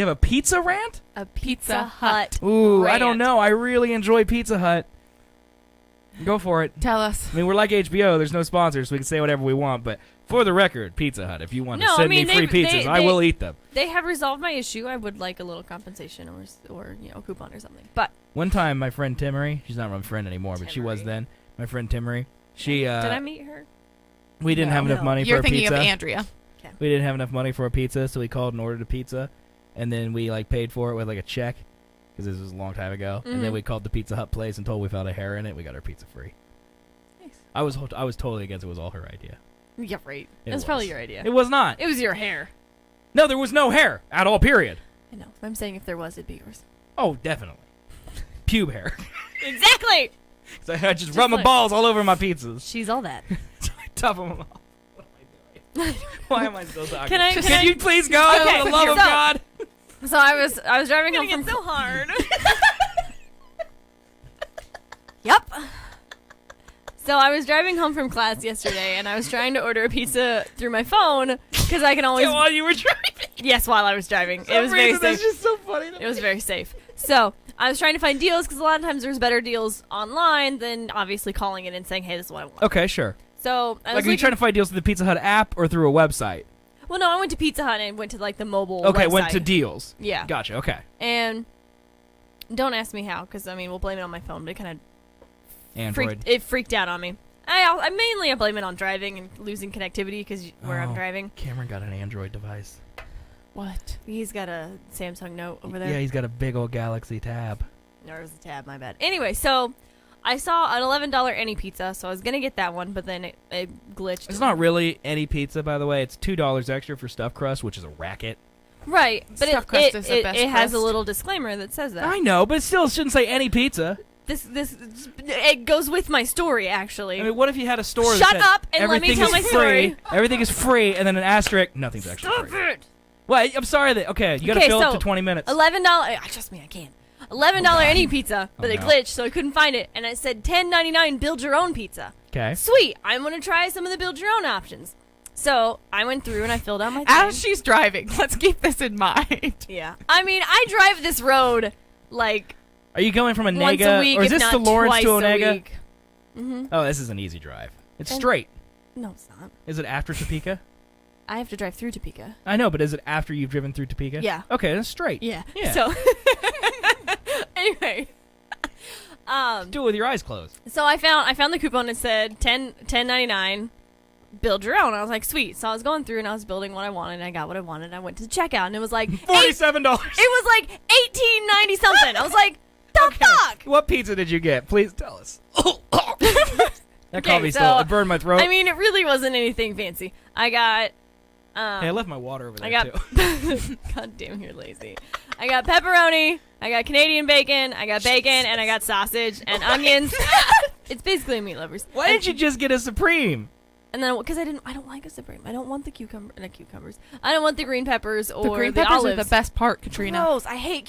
You have a pizza rant? A Pizza Hut. Ooh, rant. I don't know. I really enjoy Pizza Hut. Go for it. Tell us. I mean, we're like HBO. There's no sponsors, so we can say whatever we want. But for the record, Pizza Hut, if you want to No, send I mean, me free pizzas, I will eat them. They have resolved my issue. I would like a little compensation or a coupon or something. But One time, my friend Timmery, she's not my friend anymore, but she was Timmery. then. My friend Timmery, she did I meet her? we didn't have enough No. money You're for a thinking pizza. of Andrea. We didn't have enough money for a pizza, so we called and ordered a pizza, and then we paid for it with a check, because this was a long time ago. And then Mhm. we called the Pizza Hut place and told we found a hair in it. We got our pizza free. Nice. I was totally against it. It was all her idea. Yeah, right. It It was probably was. your idea. It was not. It was your hair. No, there was no hair at all. Period. I know. I'm saying if there was, it'd be yours. Oh, definitely. Pube hair. Exactly. So I just Just rub my like- balls all over my pizzas. She's all that. Tough them off. What am I doing? Why am I still talking? Can I- Can you please go? Okay, For the love of so- God. So I was driving home from so hard. Yep. So I was driving home from class yesterday, and I was trying to order a pizza through my phone because I can always. While you were driving. Yes, while I was driving, For it was some very reason, safe. That's just so funny. It was very safe. So I was trying to find deals because a lot of times there's better deals online than obviously calling it and saying, "Hey, this is what I want." Okay, sure. So I was Like, are you trying to find deals through the Pizza Hut app or through a website? Well, no, I went to Pizza Hut and went to the mobile. Okay, website. went to deals. Yeah. Gotcha. Okay. And don't ask me how, because we'll blame it on my phone. But it kind of Android. freaked out on me. I mainly blame it on driving and losing connectivity because where I'm Oh. driving. Cameron got an Android device. What? He's got a Samsung Note over there. Yeah, he's got a big old Galaxy Tab. No, it was a tab. My bad. Anyway, so I saw an $11 any pizza, so I was gonna get that one, but then it glitched. It's not really any pizza, by the way. It's $2 extra for stuffed crust, which is a racket. Right, but Stuffed crust is the best it has a crust. little disclaimer that says that. I know, but it still shouldn't say any pizza. This it goes with my story actually. I mean, what if you had a store that Shut said up and let me everything tell is my free, story. everything is free, and then an asterisk, nothing's actually Stop free. it! Well, I'm sorry that. Okay, you gotta Okay, fill so up to 20 minutes. $11. Trust me, I can. $11 any pizza, but Oh, it no. glitched, so I couldn't find it, and it said $10.99 build your own pizza. Okay. Sweet, I'm gonna try some of the build your own options. So I went through and I filled out my thing. As she's driving, let's keep this in mind. Yeah, I mean I drive this road like Are you going from once Onega, a week, or is if this not to Lawrence twice to a Onega? week. Mm-hmm. Oh, this is an easy drive. It's And- straight. No, it's not. Is it after Topeka? I have to drive through Topeka. I know, but is it after you've driven through Topeka? Yeah. Okay, that's straight. Yeah. Yeah. So anyway, Do it with your eyes closed. so I found the coupon that said $10.99 build your own. I was like, sweet. So I was going through and I was building what I wanted and I got what I wanted. I went to the checkout and it was like $47. it was like $18.90 something. I was like, the fuck? What pizza did you get? Please tell us. That caught me so, still. It burned my throat. I mean, it really wasn't anything fancy. I got hey, I left my water over there I got too. God damn, you're lazy. I got pepperoni, I got Canadian bacon, I got bacon, and I got sausage and onions. It's basically meat lovers. Why didn't you just get a Supreme? And then because I don't like a Supreme. I don't want the cucumbers. I don't want the green peppers or The green the peppers olives. are the best part, Katrina. Gross. I hate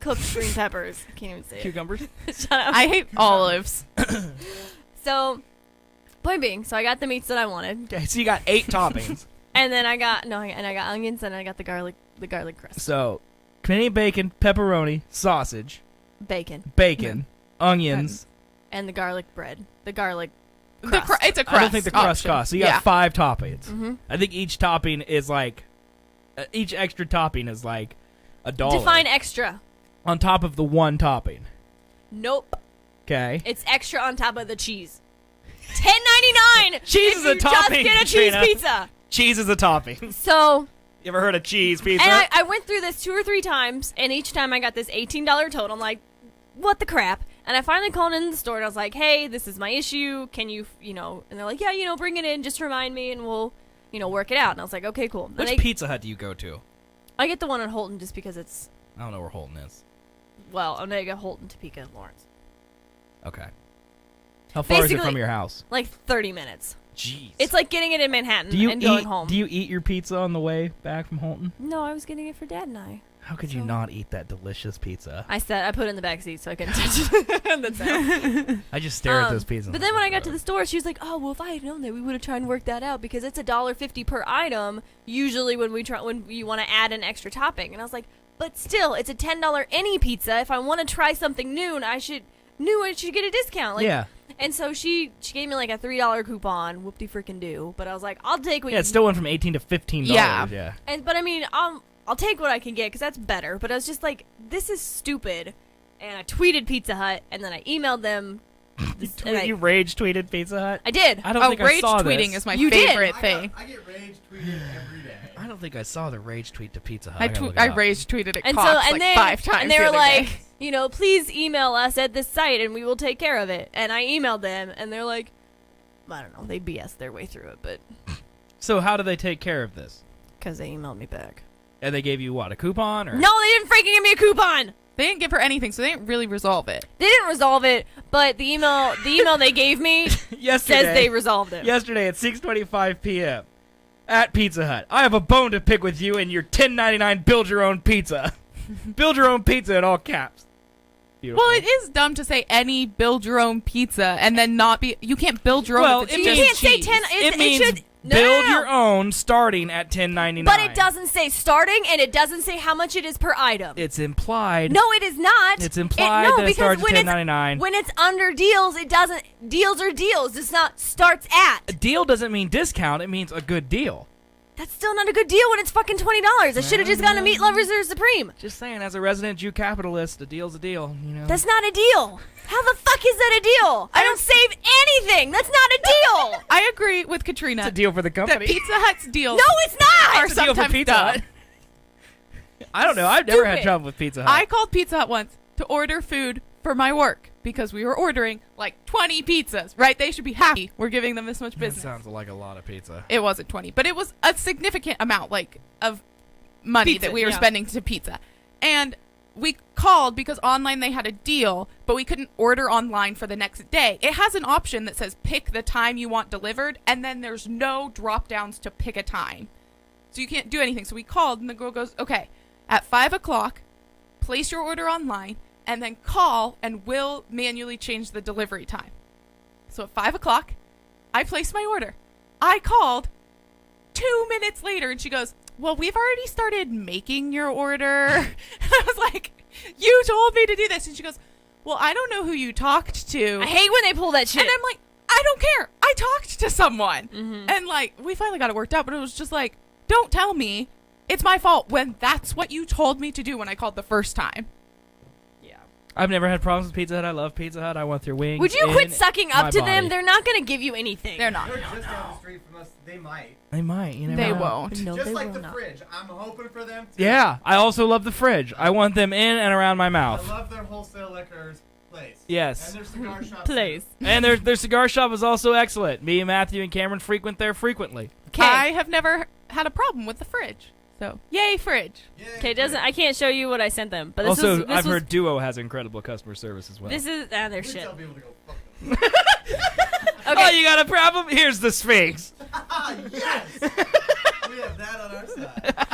cooked green peppers. I can't even say Cucumbers? it. Shut up. I hate olives. So, point being, so I got the meats that I wanted, Okay, so you got 8 toppings. and then I got onions, and I got the garlic crust, So, Canadian bacon, pepperoni, sausage, bacon, bacon, onions. and the garlic bread, the garlic The crust. it's a crust. I don't think the crust option. costs. So you got Yeah. 5 toppings. Mm-hmm. I think each topping is like, each extra topping is like $1. Define extra. On top of the one topping. Nope. Okay. It's extra on top of the cheese. $10.99. Cheese if is a you topping, Just get a cheese Katrina. pizza. Cheese is a topping. So, You ever heard of cheese pizza? and I went through this 2 or 3 times, and each time I got this $18 total. I'm like, what the crap? And I finally called in the store, and I was like, hey, this is my issue. Can you, and they're like, yeah, bring it in. Just remind me, and we'll, work it out. And I was like, okay, cool. And Which Pizza Hut do you go to? I get the one in Holton just because it's, I don't know where Holton is. well, Onega, Holton, Topeka, and Lawrence. Okay. How far is it Basically- from your house? Like 30 minutes. Jeez. It's like getting it in Manhattan do you and eat? going home. Do you eat your pizza on the way back from Holton? No, I was getting it for Dad and I. How could you So- not eat that delicious pizza? I put it in the back seat so I couldn't touch it. That's it. I just stare at those pizzas. But then when I got to the store, she was like, "Oh, well, if I had known that, we would have tried and worked that out because it's $1.50 per item. Usually, when you want to add an extra topping." And I was like, but still, it's a $10 any pizza. If I want to try something new, and I should get a discount. Like, yeah. And so she gave me like a $3 coupon. Whoop-de freaking do. But I was like, I'll take what Yeah, you it still went from $18 to $15. Yeah. Yeah. But I mean, I'll take what I can get because that's better. But I was just like, this is stupid. And I tweeted Pizza Hut, and then I emailed them. You rage tweeted Pizza Hut? I did. I don't Oh, think I rage saw tweeting this. is my You did. favorite thing. I get rage tweeted every day. I don't think I saw the rage tweet to Pizza Hut. I gotta look it I up. rage tweeted at And Cox so, like and then 5 times. and they the were other like, day. please email us at this site, and we will take care of it. And I emailed them, and they're like, I don't know, they BS their way through it, but So how do they take care of this? because they emailed me back. And they gave you what, a coupon or? No, they didn't freaking give me a coupon. They didn't give her anything, so they didn't really resolve it. They didn't resolve it, but the email they gave me Yesterday. says they resolved it. Yesterday at 6:25 p.m. at Pizza Hut. I have a bone to pick with you and your $10.99 build your own pizza. Build your own pizza in all caps. Beautiful. Well, it is dumb to say any build your own pizza and then not be. You can't build your own. Well, if it's it You just can't say cheese. 10. it means should no, build no, no. your own starting at $10.99. But it doesn't say starting, and it doesn't say how much it is per item. It's implied. No, it is not. It's implied no, that it because starts at when $10.99. When it's under deals, it doesn't. Deals are deals. It's not starts A at. deal doesn't mean discount. It means a good deal. That's still not a good deal when it's fucking $20. I should have just gone to Meat Lovers or Supreme. Just saying, as a resident Jew capitalist, a deal's a deal. You know. That's not a deal. How the fuck is that a deal? I don't save anything. That's not a deal. I agree with Katrina. It's a deal for the that company. Pizza Hut's deals No, it's not. are It's a deal for sometimes Pizza dumb. Hut. I don't know. I've never had Stupid. trouble with Pizza Hut. I called Pizza Hut once to order food for my work because we were ordering like 20 pizzas, right? They should be happy. We're giving them this much That business. sounds like a lot of pizza. It wasn't 20, but it was a significant amount, like, of money Pizza, that we were yeah. spending to pizza. And we called because online they had a deal, but we couldn't order online for the next day. It has an option that says pick the time you want delivered, and then there's no drop downs to pick a time. So you can't do anything. So we called, and the girl goes, okay, at 5 o'clock, place your order online, and then call, and we'll manually change the delivery time. So at 5 o'clock, I placed my order. I called 2 minutes later, and she goes, well, we've already started making your order. And I was like, you told me to do this. And she goes, well, I don't know who you talked to. I hate when they pull that shit. And I'm like, I don't care. I talked to someone. Mhm. And, like, we finally got it worked out, but it was just like, don't tell me it's my fault when that's what you told me to do when I called the first time. Yeah. I've never had problems with Pizza Hut. I love Pizza Hut. I want their wings. Would you in quit sucking my up to them? body. They're not going to give you anything. They're not. They're just down the street from us. They might. They might. You never They know. won't. No, just they like will the not. fridge. I'm hoping for them to. Yeah. I also love the fridge. I want them in and around my I mouth. love their wholesale liquors place. Yes. And their cigar shop. Please. And their cigar shop is also excellent. Me and Matthew and Cameron frequent there frequently. I have never had a problem with the fridge. So, yay, fridge. Okay, I can't show you what I sent them, but this Also, was, I've heard Duo has incredible customer service as well. This is their We shit. tell people to go fuck them. Oh, Okay, you got a problem? Here's the Sphinx. Ah, yes! We have that on our side.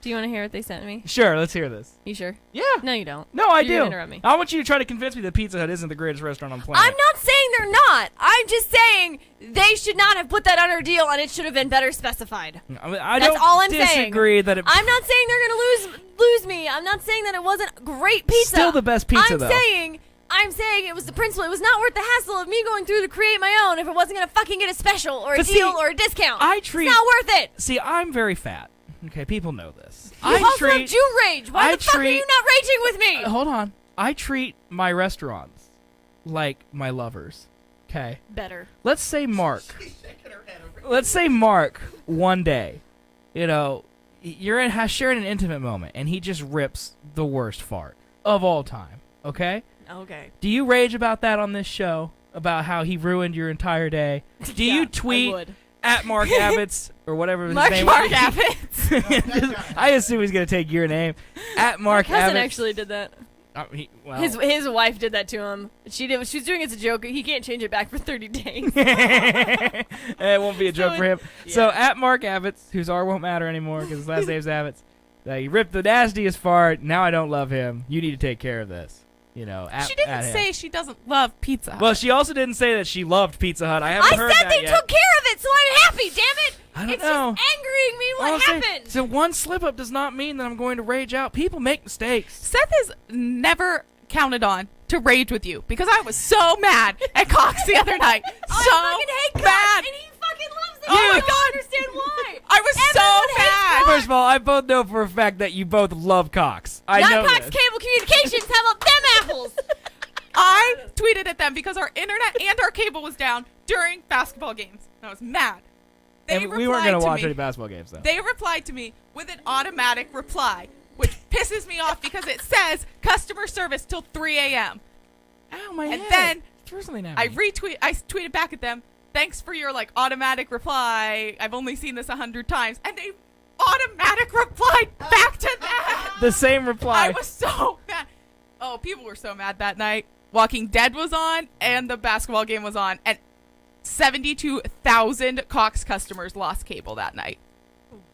do you want to hear what they sent me? Sure, let's hear this. You sure? Yeah. No, you don't. No, I You're do. gonna interrupt me. I want you to try to convince me that Pizza Hut isn't the greatest restaurant on the planet. I'm not saying they're not. I'm just saying they should not have put that on our deal, and it should have been better specified. I mean, I That's don't all I'm saying. disagree that it I'm not saying they're gonna lose me. I'm not saying that it wasn't great pizza. still the best pizza I'm though. saying it was the principle. It was not worth the hassle of me going through to create my own if it wasn't gonna fucking get a special or a But see, deal or a discount. I treat- it's not worth it. See, I'm very fat. Okay, people know this. You I also have treat. Jew rage. Why I the fuck are treat- you not raging with me? Hold on. I treat my restaurants like my lovers. Okay. Better. Let's say Mark. She's shaking her head over. Let's say Mark one day, you know, you're sharing an intimate moment, and he just rips the worst fart of all time. Okay. Okay. Do you rage about that on this show? About how he ruined your entire day? Do Yeah, you I tweet would. at Mark Abbott's or whatever his Mark name Mark was? Abbott. I assume he's gonna take your name. At My Mark cousin Abbott's. actually did that. Well, His wife did that to him. She was doing it as a joke. He can't change it back for 30 days. it won't be a joke So for him. yeah. So at Mark Abbott's, whose R won't matter anymore because his last name's Abbott's, he ripped the nastiest fart. Now I don't love him. You need to take care of this. you know, at, She at didn't him. say she doesn't love Pizza Hut. Well, she also didn't say that she loved Pizza Hut. I haven't I heard said that they yet. took care of it, so I'm happy. Damn it! I don't it's know. just angering me. What I'll say- happened? So one slip up does not mean that I'm going to rage out. People make mistakes. Seth is never counted on to rage with you because I was so mad at Cox the other night. I So fucking hate Cox, mad. and he fucking loves it. Oh my I God. don't understand why. I was Everyone so hates mad. Cox. First of all, I both know for a fact that you both love Cox. I Not know Cox this. Cable Communications. How about them apples? I tweeted at them because our internet and our cable was down during basketball games. I was mad. They And we weren't replied going to watch me. any basketball games, though. They replied to me with an automatic reply, which pisses me off because it says customer service till 3 a.m. Ow, my And head. then Threw something at I me. tweeted back at them, thanks for your automatic reply. I've only seen this 100 times. And they automatic replied back to that. The same reply. I was so mad. Oh, people were so mad that night. Walking Dead was on and the basketball game was on. And 72,000 Cox customers lost cable that night.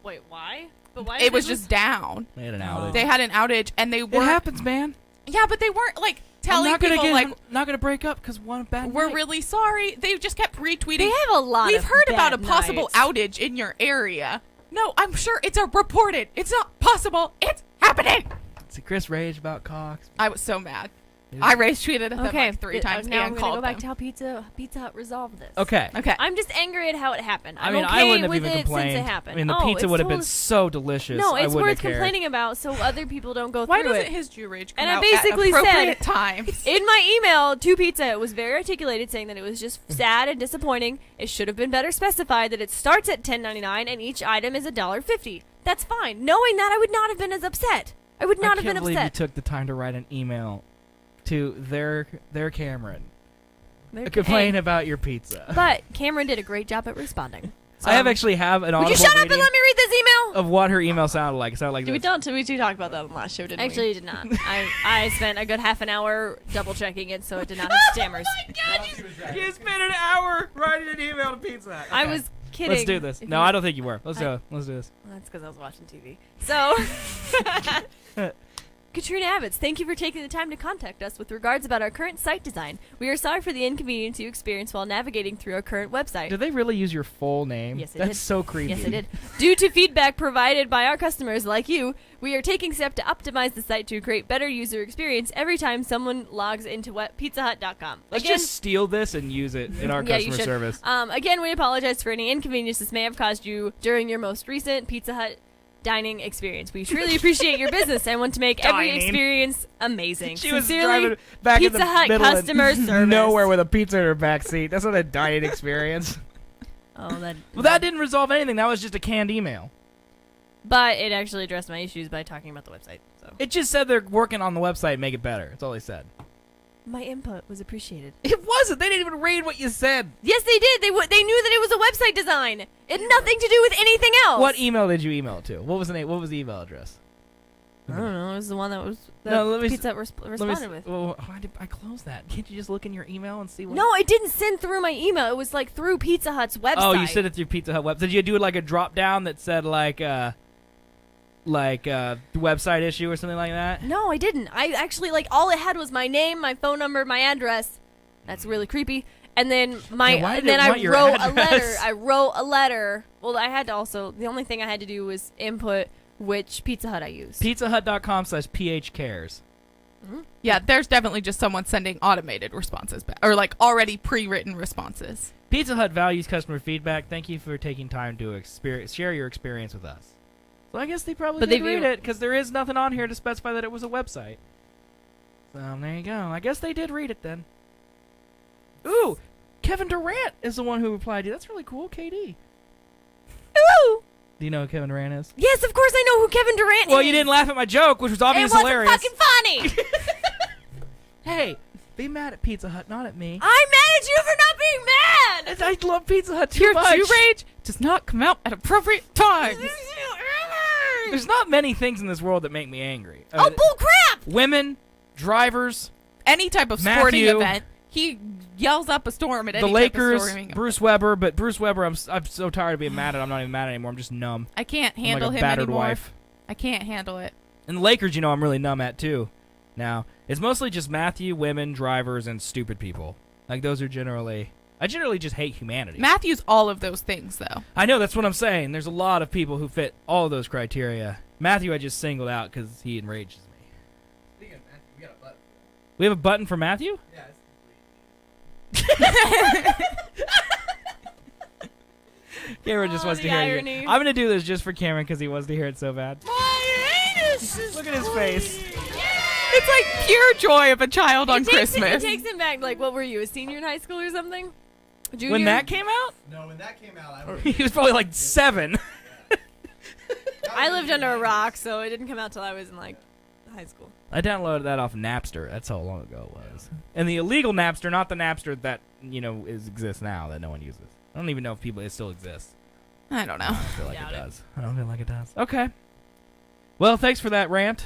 Wait, why? But why? It was just down. They had an outage. They had an outage and they It weren't. happens, man. Yeah, but they weren't telling I'm not gonna people I'm not gonna break up because one bad we're night. really sorry. They just kept retweeting. They have a lot. We've of heard about a bad possible nights. outage in your area. No, I'm sure it's a reported. It's not possible. It's happening. See, Chris raged about Cox. I was so mad. Yeah. I rage tweeted at them Okay, 3 times now I'm and gonna called go back them. to how Pizza Hut resolved this. Okay. Okay. I'm just angry at how it happened. I I'm mean, okay I wouldn't have with even it complained. since it happened. I mean, the Oh, pizza it's would have been totally- so delicious. No, I it's wouldn't worth have cared. complaining about so other people don't go Why through doesn't it. his Jew rage come And I out basically at appropriate said- times? In my email to Pizza, it was very articulated, saying that it was just sad and disappointing. It should have been better specified that it starts at $10.99 and each item is $1.50. That's fine. Knowing that, I would not have been as upset. I would not have been I can't believe upset. you took the time to write an email to their Cameron. They're- Complain hey, about your pizza. But Cameron did a great job at responding. I have actually have an Would audible you shut up and reading let me read this email? of what her email sounded like. It sounded like We this. don't. We do talk about that on the last show, didn't Actually, it did not. I spent a good half an hour double checking it, so it did not have stammers. You spent an hour writing an email to Pizza Hut. I Okay. was kidding. Let's do this. If No, you- I don't think you were. Let's go. Let's do this. Well, that's because I was watching TV. So, Katrina Abbots, thank you for taking the time to contact us with regards about our current site design. We are sorry for the inconvenience you experienced while navigating through our current website. Did they really use your full name? Yes, they That's did. so creepy. Yes, I did. Due to feedback provided by our customers like you, we are taking steps to optimize the site to create better user experience every time someone logs into pizzahut.com. Let's Again, just steal this and use it in our yeah, you customer should. service. Again, we apologize for any inconvenience this may have caused you during your most recent Pizza Hut dining experience. We truly appreciate your business and want to make every Dining. experience amazing. She was Sincerely, driving back in Pizza the Hut middle of customer service. nowhere with a pizza in her back seat. That's not a dining experience. Oh, that. Well, that didn't resolve anything. That was just a canned email. But it actually addressed my issues by talking about the website. So It just said they're working on the website, make it better. That's all they said. my input was appreciated. It wasn't. They didn't even read what you said. Yes, they did. They they knew that it was a website design. It had nothing to do with anything else. What email did you email it to? What was the name? What was the email address? I don't know. It was the one that was that No, let me Pizza Hut Let me responded s- with. Well, why did I close that? Can't you just look in your email and see what? No, it didn't send through my email. It was through Pizza Hut's website. Oh, you sent it through Pizza Hut web. Did you do like a drop down that said website issue or something like that? No, I didn't. I actually all it had was my name, my phone number, my address. That's really creepy. And then Yeah, why did and then it I want your wrote a address? letter. I wrote a letter. Well, I had to also. The only thing I had to do was input which Pizza Hut I used. PizzaHut.com/phcares. Yeah, there's definitely just someone sending automated responses back, or already pre-written responses. Pizza Hut values customer feedback. Thank you for taking time to share your experience with us. So I guess they probably But did they read view- it because there is nothing on here to specify that it was a website. So there you go. I guess they did read it then. Ooh, Kevin Durant is the one who replied to you. That's really cool, KD. Ooh! Do you know who Kevin Durant is? Yes, of course I know who Kevin Durant is. Well, you didn't laugh at my joke, which was It obviously wasn't hilarious. fucking funny. Hey, be mad at Pizza Hut, not at me. I'm mad at you for not being mad. I love Pizza Hut too Your much. Jew rage does not come out at appropriate times. There's not many things in this world that make me angry. Oh, bull crap! Women, drivers, Any type of sporting Matthew. event, he yells up a storm at the any type Lakers, of storming. Bruce Weber. But Bruce Weber, I'm so tired of being mad at. I'm not even mad anymore. I'm just numb. I can't I'm handle like a him battered anymore. wife. I can't handle it. And the Lakers, I'm really numb at too. Now, it's mostly just Matthew, women, drivers, and stupid people. Like, those are generally... I generally just hate humanity. Matthew's all of those things, though. I know, that's what I'm saying. There's a lot of people who fit all of those criteria. Matthew I just singled out because he enrages me. Speaking of Matthew, we got a button. We have a button for Matthew? Yeah, it's complete. Cameron just Oh, wants to the hear irony. it. I'm going to do this just for Cameron because he wants to hear it so bad. Look at his face. It's like pure joy of a child on It takes Christmas. It takes him back. Like, what were you, a senior in high school or something? Junior? When that came out, No, when that came out, I was. he was probably like 7. I lived under a rock, so it didn't come out till I was in like high school. I downloaded that off Napster. That's how long ago it was. And the illegal Napster, not the Napster that, exists now that no one uses. I don't even know if it still exists. I don't know. I don't feel like Doubt it it. does. I don't feel like it does. Okay. Well, thanks for that rant.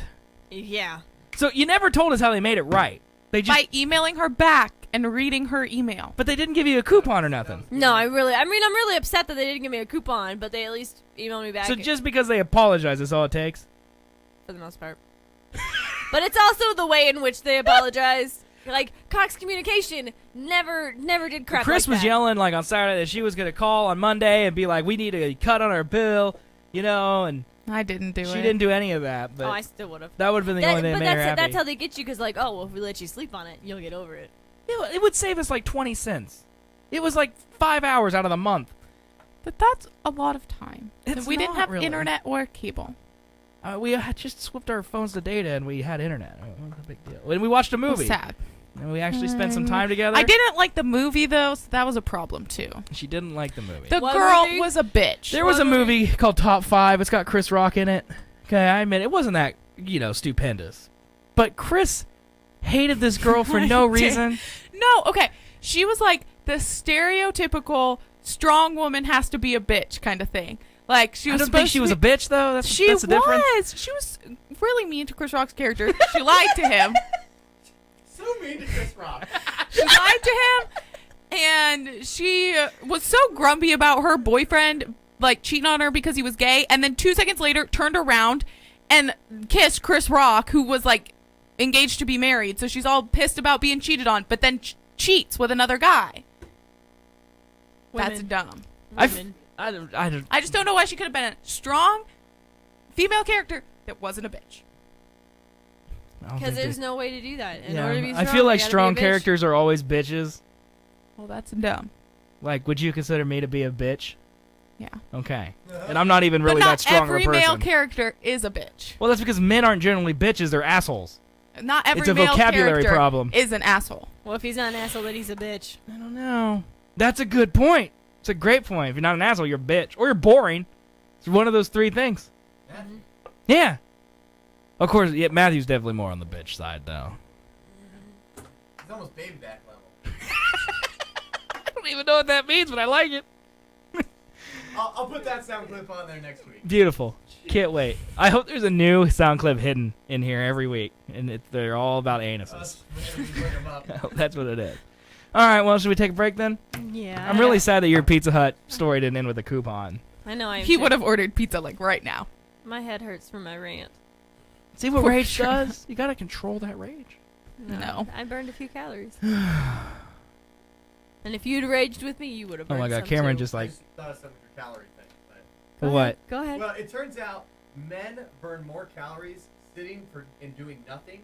Yeah. So you never told us how they made it right. They just, By emailing her back and reading her email. but they didn't give you a coupon or nothing. No, I'm really upset that they didn't give me a coupon, but they at least emailed me back So just because they apologize, that's all it takes. for the most part. But it's also the way in which they apologize. Like, Cox Communication never did crap Chris like was that. yelling like on Saturday that she was going to call on Monday and be like, "We need a cut on our bill," and I didn't do it. she didn't do any of that. But Oh, I still would have. that would have been the only thing that But made her happy. that's how they get you, because, like, oh, well, if we let you sleep on it, you'll get over it. It would save us like 20 cents. It was like 5 hours out of the month. But that's a lot of time. It's we didn't not have really. internet or cable. We had just swapped our phones to data and we had internet. It wasn't a big deal. And we watched a It was movie. sad. And we actually spent some time together. I didn't like the movie, though, so that was a problem, too. She didn't like the movie. The What girl movie? was a bitch. There was a What movie? movie called Top 5. It's got Chris Rock in it. Okay, I admit it wasn't that, stupendous. But Chris hated this girl for no reason. No, okay. She was like the stereotypical strong woman has to be a bitch kind of thing. Like, she I was don't supposed think she to was a be- bitch, though. That's She the difference. was. She was really mean to Chris Rock's character. She lied to him. So mean to Chris Rock. She lied to him, and she was so grumpy about her boyfriend, like, cheating on her because he was gay, and then 2 seconds later turned around and kissed Chris Rock, who was, like, engaged to be married. So she's all pissed about being cheated on, but then cheats with another guy. That's Women. dumb. Women. I don't. I just don't know why she could have been a strong female character that wasn't a bitch. Because there's no way to do that. In Yeah, order to be I strong, feel like you gotta strong be a bitch. characters are always bitches. Well, that's dumb. Like, would you consider me to be a bitch? Yeah. Okay. And I'm not even really but not that strong of a every person. male character is a bitch. Well, that's because men aren't generally bitches. They're assholes. Not every It's a male vocabulary character problem. is an asshole. Well, if he's not an asshole, then he's a bitch. I don't know. That's a good point. It's a great point. If you're not an asshole, you're a bitch. Or you're boring. It's one of those three things. Matthew. Yeah. Of course, yeah, Matthew's definitely more on the bitch side, though. He's almost baby back level. I don't even know what that means, but I like it. I'll put that sound clip on there next week. Beautiful. Can't wait. I hope there's a new sound clip hidden in here every week, and they're all about anuses. Us, whenever we look 'em up. I hope that's what it is. All right, well, should we take a break then? Yeah. I'm really sad that your Pizza Hut story didn't end with a coupon. I know. He would have ordered pizza like right now. My head hurts from my rant. See what For rage sure. does? You gotta control that rage. No. I burned a few calories. And if you'd raged with me, you would have Oh burned my God, some Cameron too. just I like, just thought of something with your calorie thing. Go what? ahead. Go ahead. Well, it turns out men burn more calories sitting and doing nothing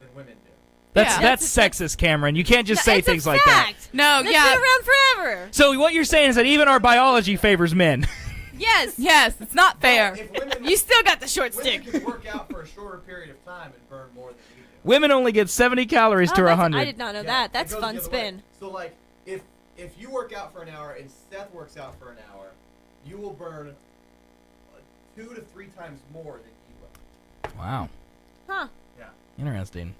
than women do. That's Yeah. that's sexist, Cameron. You can't just say It's a things like that. fact. No, That's yeah. been around forever. So what you're saying is that even our biology favors men. Yes. Yes, it's not fair. If women, You still got the short women stick. can work out for a shorter period of time and burn more than we do. Women only get 70 calories to Oh, that's- 100. I did not know Yeah, that. it That's goes fun the other spin. way. So like, if you work out for an hour and Seth works out for an hour, you will burn 2 to 3 times more than he will. Wow. Huh. Yeah, Interesting.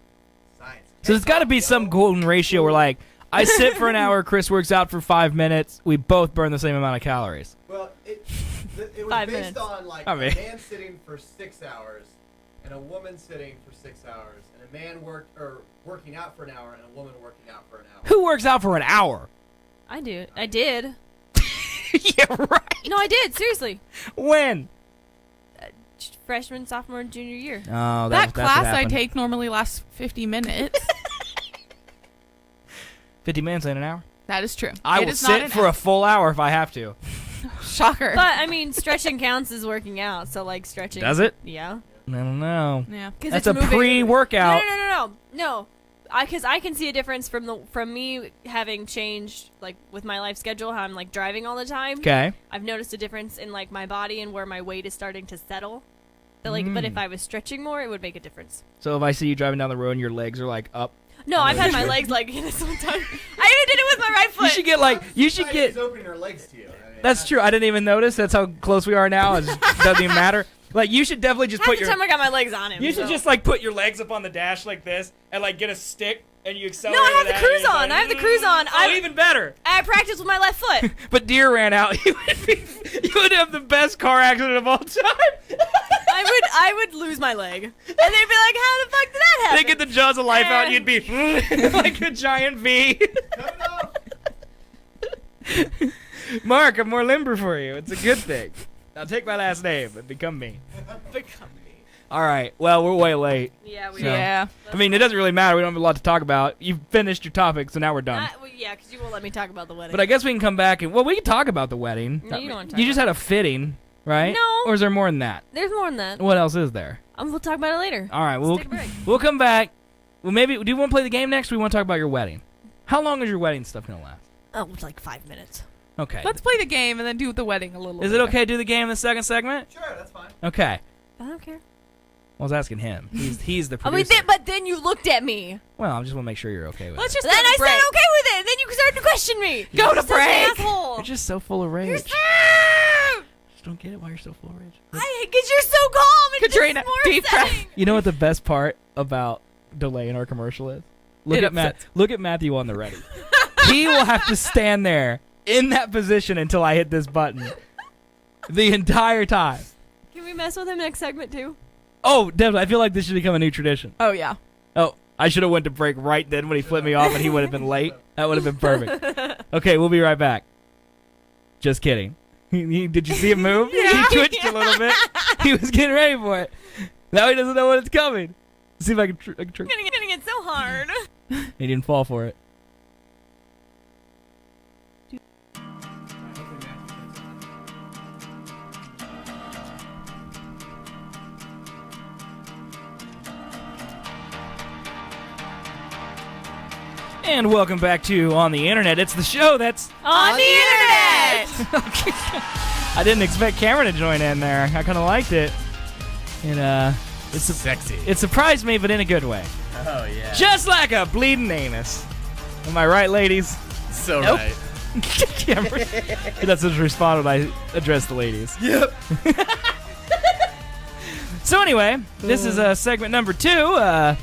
science. So there's got to be some golden ratio where, like, I sit for an hour, Chris works out for 5 minutes, we both burn the same amount of calories. Well, it was 5 based minutes. on like I mean- a man sitting for 6 hours and a woman sitting for 6 hours, and a man working out for an hour and a woman working out for an hour. Who works out for an hour? I do. I did. Yeah, right. No, I did. Seriously. When? freshman, sophomore, and junior year. Oh, That that's class what I happened. take normally lasts 50 minutes. 50 minutes in an hour. That is true. I It will is not sit an for a full hour if I have to. shocker. But I mean, stretching counts as working out. So like stretching. Does it? Yeah. I don't know. yeah. 'Cause That's it's a moving. pre-workout. No. Because I can see a difference from me having changed like with my life schedule, how I'm like driving all the time. Okay. I've noticed a difference in like my body and where my weight is starting to settle. But like, but if I was stretching more, it would make a difference. So if I see you driving down the road and your legs are like up, No, I've had my legs like this one time. I even did it with my right foot. you should get like you should get. She's opening her legs to you. I mean, That's true. I didn't even notice. That's how close we are now. It just doesn't even matter. Like you should definitely just Half put the your. time I got my legs on him. You should so. just like put your legs up on the dash like this and like get a stick and you accelerate. No, I have with the that, cruise and it's on. like, I have the cruise on. Oh, even better. I practice with my left foot. But deer ran out. You would have the best car accident of all time. I would lose my leg, and they'd be like, "How the fuck did that happen?" They get the jaws of life out and you'd be like a giant V. cut it off. Mark, I'm more limber for you. It's a good thing. Now take my last name and become me. Become me. All right. Well, we're way late. Yeah, we So- are. Yeah. I mean, it doesn't really matter. We don't have a lot to talk about. You've finished your topic, so now we're done. Well, yeah, because you won't let me talk about the wedding. But I guess we can come back and we can talk about the wedding. No, you don't wanna talk You just about had a fitting, right? No. Or is there more than that? There's more than that. What else is there? We'll talk about it later. All right. Let's take a break. We'll come back. Well, maybe. Do you want to play the game next? Or do we want to talk about your wedding? How long is your wedding stuff gonna last? Oh, it's like 5 minutes. Okay. Let's play the game and then do the wedding a little Is it okay to do the game in the second segment? Sure, that's fine. Okay. I don't care. I was asking him. He's the I mean, producer. but then you looked at me. Well, I just want to make sure you're okay with Let's it. just Then go to I break. said okay with it. And then you started to question me. Go to You're such an break. asshole. You're just so full of rage. You're Just don't get it why you're so full of rage. Because you're so calm. And Katrina, just more deep breath. upsetting. You know what the best part about delaying our commercial is? Look It at Matt. upsets. Look at Matthew on the ready. He will have to stand there in that position until I hit this button, the entire time. Can we mess with him next segment too? Oh, definitely. I feel like this should become a new tradition. Oh yeah. Oh, I should have went to break right then when he flipped me off, and he would have been late. That would have been perfect. Okay, we'll be right back. Just kidding. Did you see him move? Yeah. He twitched a little bit. He was getting ready for it. Now he doesn't know when it's coming. See if I can trick. I'm getting it so hard. He didn't fall for it. And welcome back to On the Internet. It's the show that's... On the internet. I didn't expect Cameron to join in there. I kind of liked it. And, it's Sexy. it surprised me, but in a good way. Oh, yeah. Just like a bleeding anus. Am I right, ladies? So Nope. right. Cameron. That's his response when I address the ladies. Yep. So anyway, this is segment number 2.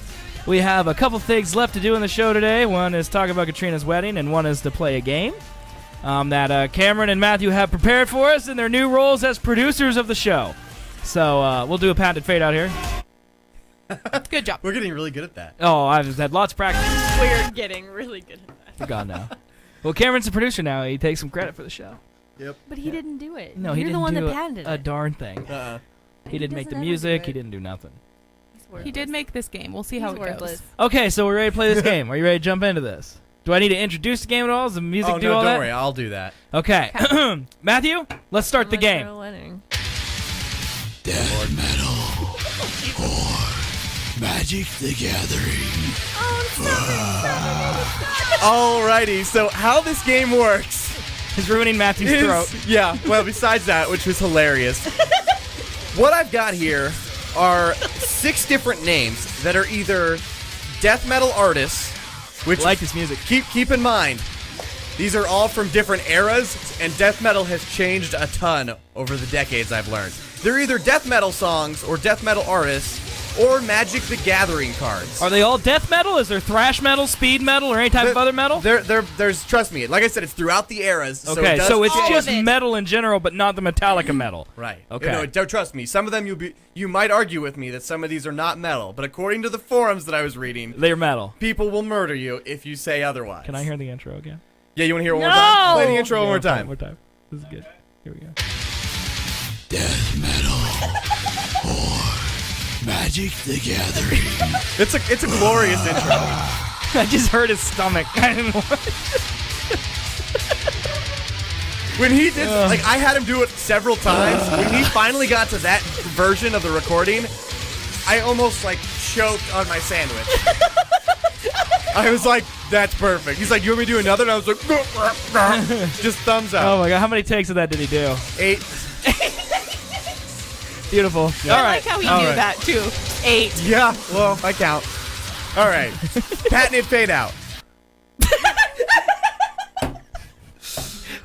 We have a couple things left to do in the show today. One is talk about Katrina's wedding, and one is to play a game that Cameron and Matthew have prepared for us in their new roles as producers of the show. So we'll do a patented fade out here. Good job. We're getting really good at that. Oh, I've had lots of practice. We're getting really good at that. We're gone now. Well, Cameron's the producer now. He takes some credit for the show. Yep. But he didn't do it. No, You're he didn't the one do that patented a it. darn thing. Uh-uh. He didn't make the doesn't ever do music. it. He didn't do nothing. He did make this game. We'll see how He's it worthless. goes. Okay, so we're ready to play this game. Are you ready to jump into this? Do I need to introduce the game at all? Does the music Oh, do no, all don't that? worry. I'll do that. Okay. Matthew, let's start the game. Magic the Gathering. Alrighty, so how this game works He's ruining Matthew's is... throat. Yeah, well, besides that, which was hilarious. What I've got here are 6 different names that are either death metal artists, which... I like this music. Keep in mind, these are all from different eras, and death metal has changed a ton over the decades, I've learned. They're either death metal songs or death metal artists or Magic the Gathering cards. Are they all death metal? Is there thrash metal, speed metal, or any type of other metal? There's, trust me, like I said, it's throughout the eras. Okay, so, so it it's does all just of it. metal in general, but not the Metallica metal. Right. Okay. No, don't trust me. Some of them you might argue with me that some of these are not metal, but according to the forums that I was reading, They're metal. people will murder you if you say otherwise. Can I hear the intro again? Yeah, you want to hear it one No! more time? Play the intro one more Yeah, time. One more time. This is good. Here we go. Death metal. Magic the Gathering. It's a glorious intro. I just hurt his stomach. I didn't want- When he did, like, I had him do it several times. When he finally got to that version of the recording, I almost, like, choked on my sandwich. I was like, that's perfect. He's like, you want me to do another? And I was like, just thumbs up. Oh my god, how many takes of that did he do? 8. Beautiful. I All right. like how he All knew right. that too. 8. Yeah, well, I count. All right. Patented fade out.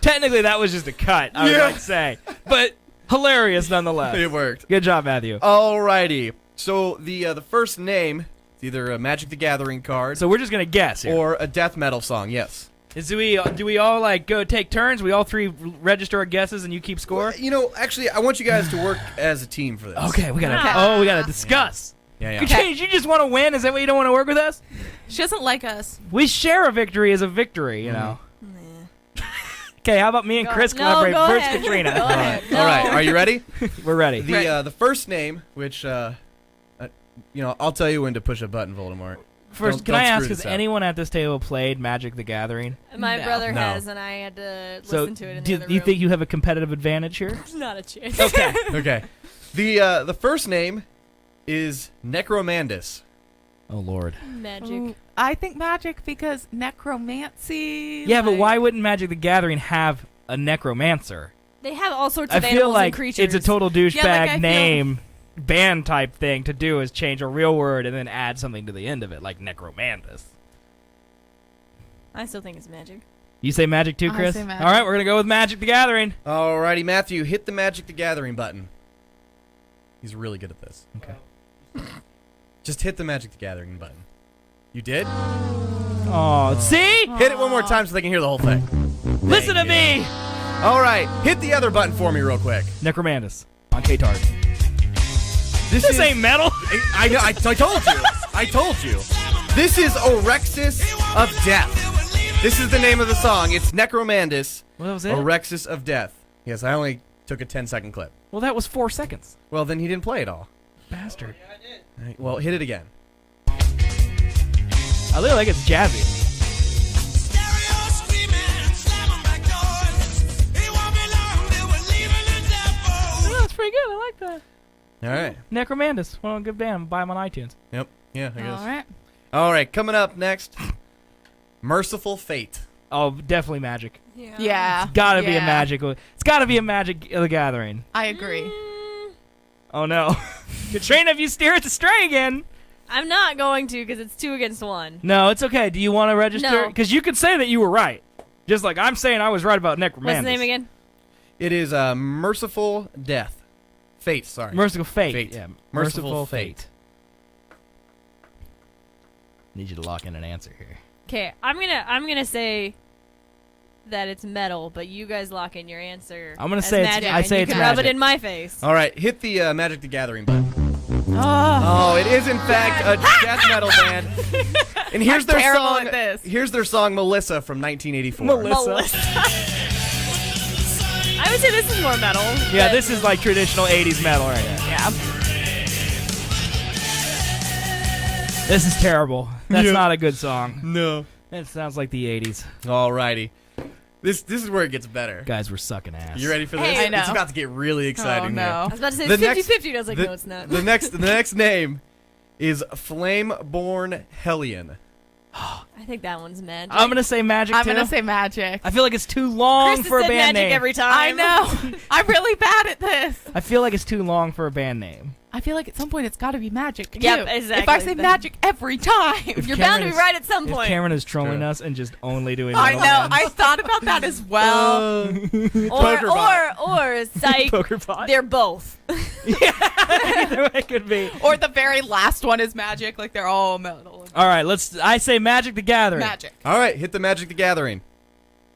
Technically, that was just a cut, I would Yeah. like to say. But hilarious nonetheless. It worked. Good job, Matthew. Alrighty. So the first name, it's either a Magic the Gathering card So we're just going to guess here. or a death metal song. Yes. Do we all like go take turns? We all three register our guesses and you keep score? You know, actually, I want you guys to work as a team for this. Okay, we got to Okay. Oh, we got to discuss. Yeah. Okay, you just want to win? Is that why you don't want to work with us? She doesn't like us. We share a victory as a victory, you know. Okay, how about me and Chris collaborate go versus ahead. Katrina? Go ahead. All right. Are you ready? We're ready. The first name, which I'll tell you when to push a button, Voldemort. First, can don't I screw ask, this has up. anyone at this table played Magic the Gathering? My No. brother No. has, and I had to So, listen to it in do the other you room. think you have a competitive advantage here? Not a chance. Okay. Okay. The first name is Necromandus. Oh, Lord. Magic. Ooh, I think magic because necromancy. Yeah, but like- why wouldn't Magic the Gathering have a necromancer? They have all sorts I of feel animals like and creatures. it's a total douchebag Yeah, like, I feel- name band type thing to do is change a real word and then add something to the end of it, like necromandus. I still think it's magic. You say Magic too, I Chris? say Magic. All right, we're going to go with Magic the Gathering. Alrighty, Matthew, hit the Magic the Gathering button. He's really good at this. Okay. Just hit the Magic the Gathering button. You did? Oh, see? Hit it one more time so they can hear the whole thing. Listen to me! All right, hit the other button for me real quick. Necromandus on K-Tard. This This ain't metal. I know. I told you. I told you. This is Orexis of Death. This is the name of the song. It's Necromandus, What was it? Orexis of Death. Yes, I only took a 10-second clip. Well, that was 4 seconds. Well, then he didn't play it all. Bastard. All right, well, hit it again. I really like it's jazzy. Oh, that's pretty good. I like that. All right. Necromandus. Well, good band. Buy them on iTunes. Yep. Yeah, I guess. All right. All right, coming up next, Merciful Fate. Oh, definitely Magic. Yeah. Gotta be a Yeah. Magic. It's gotta be a Magic the Gathering. I agree. Oh no. Katrina, if you steer it to stray again. I'm not going to because it's 2 against 1. No, it's okay. Do you want to register? No. Because you could say that you were right. Just like I'm saying I was right about Necromandus. What's the name again? It is Merciful Death. Fate, sorry. Merciful Fate. Fate. Yeah. Merciful Fate. Need you to lock in an answer here. Okay, I'm gonna say that it's metal, but you guys lock in your answer. I'm gonna as say it's- magic, I and say you it's can rub magic. it in my face. All right, hit the Magic the Gathering button. Oh. Oh, it is in fact a death metal band. And here's their terrible song. at this. Here's their song Melissa from 1984. Melissa. I would say this is more metal. Yeah, but- this is like traditional 80s metal right here. Yeah. This is terrible. That's Yeah. not a good song. No. It sounds like the 80s. Alrighty. This is where it gets better. Guys, we're sucking ass. You ready for this? Hey. I know. It's about to get really exciting Oh, no. I was about to say The it's next- 50-50. I was like, the, no, it's not. The next name is Flameborn Hellion. I think that one's magic. I'm gonna say Magic I'm too. gonna say magic. I feel like it's too long Chris for a has said band magic name. every time. I know. I'm really bad at this. I feel like it's too long for a band name. I feel like at some point it's got to be magic. Too. Yep, If I exactly. say Then- magic every time. You're Cameron bound to be is- right at some If point. Cameron is trolling True. us and just only doing I metal know. bands. I thought about that as well. or psych. Poker pot. They're both. Either way could be. Or the very last one is magic. Like they're all metal. All right, I say Magic the Gathering. Magic. All right, hit the Magic the Gathering.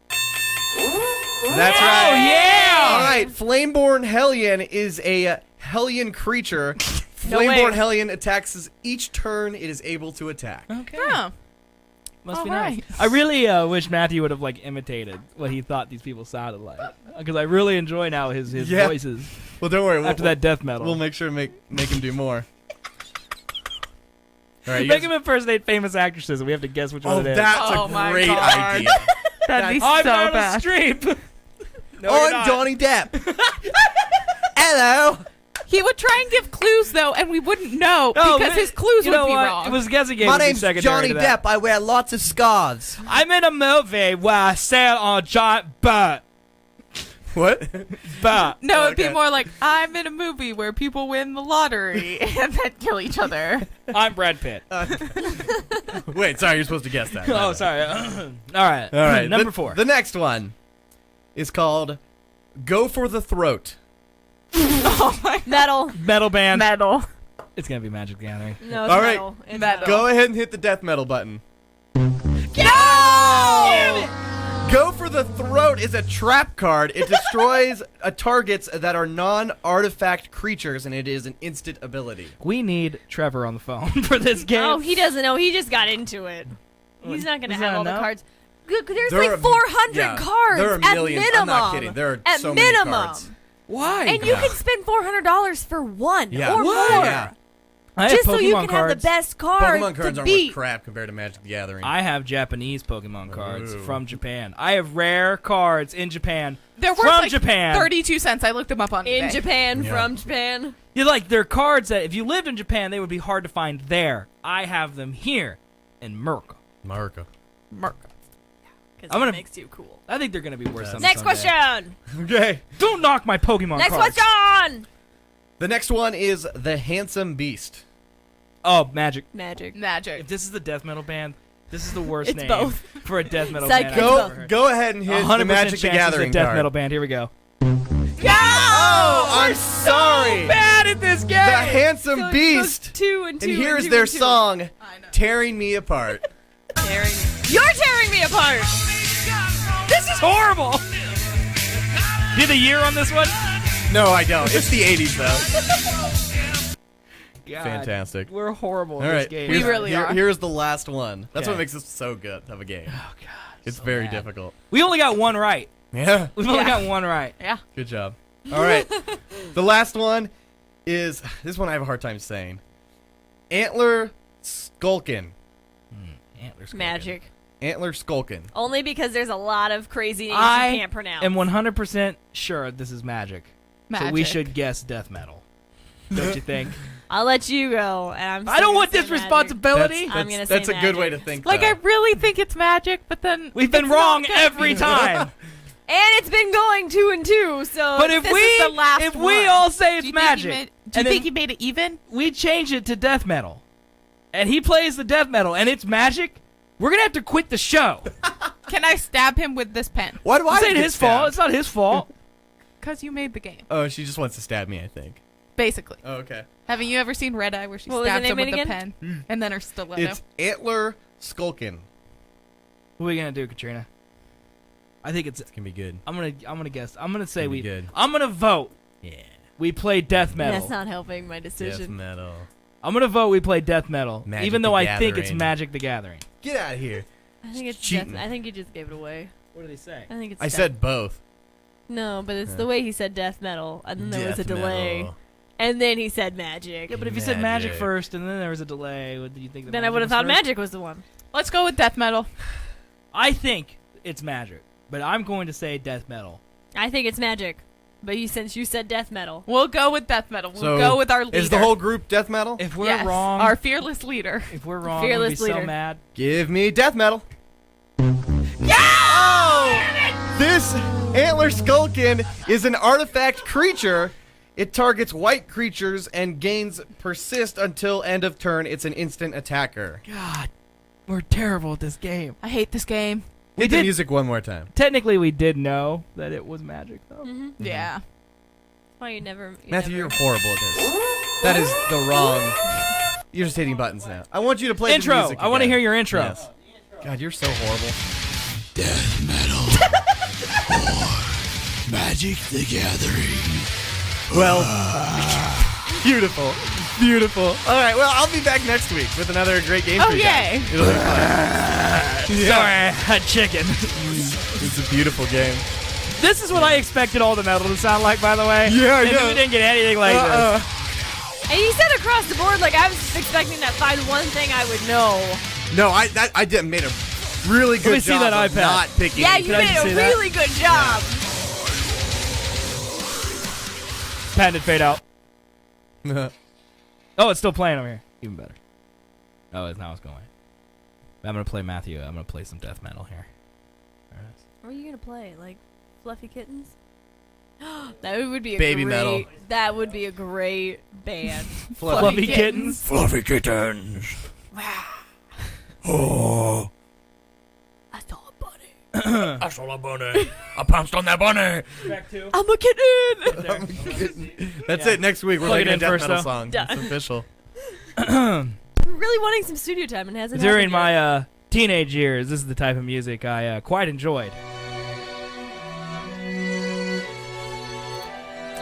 That's Oh right. yeah! All right, Flameborn Hellion is a Hellion creature. No way. Flameborn Hellion attacks each turn it is able to attack. Okay. Yeah. Must be All nice. right. I really wish Matthew would have like imitated what he thought these people sounded like, because I really enjoy now his Yeah. voices. Well, don't worry. after that death metal. we'll make sure to make him do more. All right, you Make guys- him impersonate famous actresses, and we have to guess which one Oh, it is. that's Oh a my great God. idea. That'd be I'm so Meryl bad. Streep. No, Oh, you're I'm not. Johnny Depp. Hello. He would try and give clues though, and we wouldn't know Oh, because man, his clues you would know be what? wrong. It was guessing game. My would be name's secondary Johnny to that. Depp. I wear lots of scarves. I'm in a movie where I sail on a giant boat. What? Boat. No, it'd be Okay. more like I'm in a movie where people win the lottery and then kill each other. I'm Brad Pitt. Wait, sorry, you're supposed to guess that. Oh, sorry. All right. All right, Number the, 4. The next one is called "Go for the Throat." Oh my Metal. Metal band. metal. It's gonna be Magic the Gathering. No, it's All right. metal. It's Metal. Go ahead and hit the death metal button. No! Go for the Throat is a trap card. It destroys targets that are non-artifact creatures, and it is an instant ability. We need Trevor on the phone for this game. Oh, he doesn't know. He just got into it. He's not gonna Is have that all the enough? cards. There's There like are- 400 yeah, cards there are at millions. minimum. I'm not kidding. There are at so many minimum. cards. Why? And you can spend $400 for one Yeah. or What? more. Yeah. I have Just so Pokemon you can cards. have the best cards Pokemon cards to aren't beat. worth crap compared to Magic the Gathering. I have Japanese Pokemon cards Ooh. from Japan. I have rare cards in Japan. They're worth From like Japan. 32 cents. I looked them up on In eBay. Japan, Yeah. from Japan. You're like, they're cards that if you lived in Japan, they would be hard to find there. I have them here in America. America. Merc. Because I'm it gonna- makes you cool. I think they're gonna be worth something. Next someday. question. Okay. Don't knock my Pokemon Next cards. question. The next one is the Handsome Beast. Oh, Magic. Magic. Magic. If this is the death metal band, this is the worst It's name both. for a death metal Psych- band. It's I've both. ever heard. Go ahead and hit 100% the Magic chance the it's a Gathering death card. metal band. Here we go. Oh, I'm sorry. Bad at this game. The Handsome So it goes Beast. 2 and 2 And here's two their and two. song, I know. "Tearing Me Apart." You're tearing me apart. This is horrible. Do you have the year on this one? No, I don't. It's the 80s, though. God, Fantastic. We're horrible All at right. this game. We really are. Here's the last one. That's Okay. what makes this so good of a game. Oh God. It's so very bad. difficult. We only got one right. Yeah. We've only Yeah. got one right. Yeah. Good job. All right. The last one is this one I have a hard time saying. Antler Skulkin. Antlers. Magic. Antler Skulkin. Only because there's a lot of crazy names I you can't pronounce. am 100% sure this is Magic. So we Magic. should guess death metal. Don't you think? I'll let you go. And I don't still want gonna this say Magic. responsibility. I'm gonna That's say a good way Magic. to think. Like, though. I really think it's magic, but then We've been it's wrong not good. every time. And it's been going 2 and 2. So But if this is the last we one. all say Do it's you Magic, Think do you and think then he made it even? we change it to death metal, and he plays the death metal, and it's Magic, we're gonna have to quit the show. Can I stab him with this pen? Why do I This ain't get his fault. stabbed? It's not his fault. Because you made the game. Oh, she just wants to stab me, I think. Basically. Oh, okay. Haven't you ever seen Red Eye where she What was the stabs him name with the again? pen and then her stiletto? It's Antler Skulkin. What are we gonna do, Katrina? I think it's. It's gonna be good. I'm gonna guess. I'm gonna say Pretty we. good. I'm gonna vote. Yeah. We play death metal. That's not helping my Death decision. metal. I'm gonna vote we play death metal, Magic even the though I think it's Gathering. Magic the Gathering. Get out of here. I think it's Cheating. I think you just gave it away. What do they say? I think it's I death- said both. No, but it's the way he said death metal, and then there was a Death delay, metal. and then he said magic. Yeah, but if you said Magic Magic. first and then there was a delay, what do you think? Then I would have was thought first? magic was the one. Let's go with death metal. I think it's Magic, but I'm going to say death metal. I think it's magic, but since you said death metal, We'll go with death metal. We'll So, go with our leader. Is the whole group death metal? If we're Yes, wrong, our fearless leader. if we're wrong, I'm Fearless gonna be so leader. mad. Give me death metal. Oh! This Antler Skulkin is an artifact creature. It targets white creatures and gains persist until end of turn. It's an instant attacker. God, we're terrible at this game. I hate this game. We Hit the did. music one more time. Technically, we did know that it was Magic, though. mm-hmm. Yeah. why you never. Matthew, you're never... horrible at this. That is the wrong. You're just hitting buttons now. I want you to play the Intro. music I want to again. hear your intro. Yes. God, you're so horrible. Death metal. or Magic the Gathering. Well, beautiful, beautiful. All right, well, I'll be back next week with another great game Oh, for you guys. yay. It'll be fun. Sorry, I had chicken. It's a beautiful game. This is what I expected all the metal to sound like, by the way. Yeah, I and know. we didn't get anything like this. And he said across the board, like I was just expecting to find one thing I would know. No, I did made a really good me see job that of iPad. not picking. Yeah, you I did just a see that? really good job. Patented fade out. anything. Oh, it's still playing over here. Even better. Oh, it's now it's going. I'm gonna play Matthew. I'm gonna play some death metal here. Alright. What are you gonna play? Like Fluffy Kittens? That would be a Baby great, metal. That would be a great band. Fluffy kittens. Fluffy kittens. Oh. I saw a bunny. I saw a bunny. I pounced on that bunny. Track 2. I'm a kitten. That's Yeah. it. Next week we're Plug it making a in death first, metal though. song. Done. It's official. I'm really wanting some studio time and hasn't During happened yet. my teenage years, this is the type of music I quite enjoyed.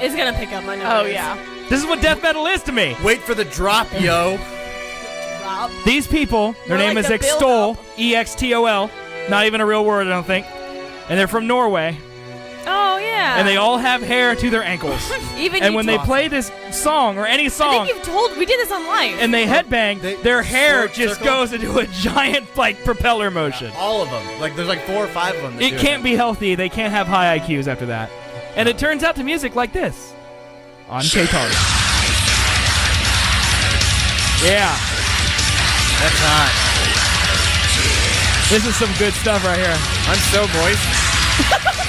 It's gonna pick up my nose. Oh yeah. This is what death metal is to me. Wait for the drop, yo. Drop. These people, their More name like is the Extol, build-up. E-X-T-O-L. Not even a real word, I don't think. And they're from Norway, Oh yeah. and they all have hair to their ankles. even And you when they told- play this song or any I song, think you've told. We did this on live. and they headbang, They- their hair short just circle? goes into a giant like propeller motion. All of them. Like there's like 4 or 5 of them. that It do can't be healthy. They can't have high IQs after that. And it turns out to music like this on K-Target. Yeah, That's hot. this is some good stuff right here. I'm so moist.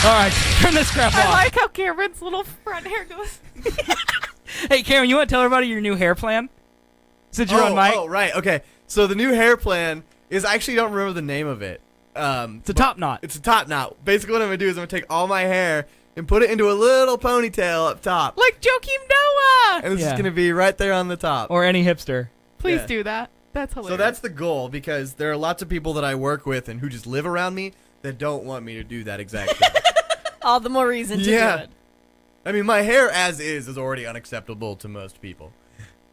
All right, turn this crap I off. like how Cameron's little front hair goes. Hey, Karen, you want to tell everybody your new hair plan? Since you're on mic. Oh, right. Okay. So the new hair plan is I actually don't remember the name of it. It's a top knot. It's a top knot. Basically, what I'm gonna do is I'm gonna take all my hair and put it into a little ponytail up top, Like Joakim Noah. and it's Yeah. just gonna be right there on the top. Or any hipster. Please Yeah. do that. That's hilarious. So that's the goal because there are lots of people that I work with and who just live around me that don't want me to do that exact thing. all the more reason to Yeah. do it. I mean, my hair as is already unacceptable to most people.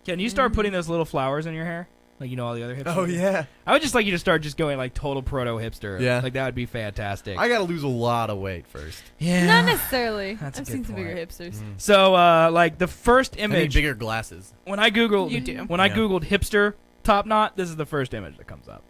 Can you start putting those little flowers in your hair? Like, you know, all the other hipsters? Oh yeah, I would just like you to start just going like total proto hipster. Yeah. Like, that would be fantastic. I gotta lose a lot of weight first. yeah. Not necessarily. That's a I've good seen some bigger point. hipsters. So, like, the first I need image, bigger glasses. when I Googled, You do. when I Yeah. Googled hipster top knot, this is the first image that comes up.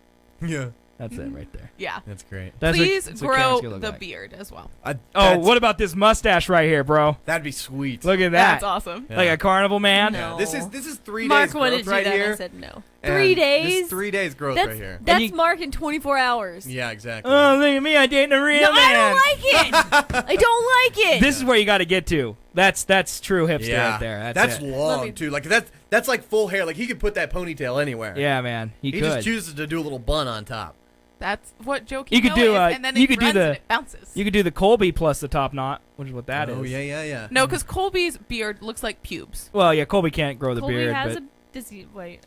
Yeah, That's it right there. Yeah. that's great. That's what- Please that's what Karen's grow gonna look the like. beard as well. Oh, That's- what about this mustache right here, bro? That'd be sweet. Look at that. That's awesome. Yeah. Like a carnival man. Yeah. No. This is 3 Mark days wanted growth to do right that, here. and I said no. and 3 This days. is 3 days growth That's right here. that's you- Mark in 24 hours. Yeah, exactly. Oh, look at me. I dating a real No, man. I don't like it. I don't like it. This is where you got to get to. That's true hipster yeah, right there. that's it. long Let me- too. Like that's like full hair. Like he could put that ponytail anywhere. Yeah, man. He He could. just chooses to do a little bun on top. That's what Joakim You could Noah do, is, and then you it could do runs the- and it bounces. You could do the Colby plus the top knot, which is what that is. Oh yeah. No, because Colby's beard looks like pubes. Well, yeah, Colby can't grow the Colby beard, has but a. Does he wait?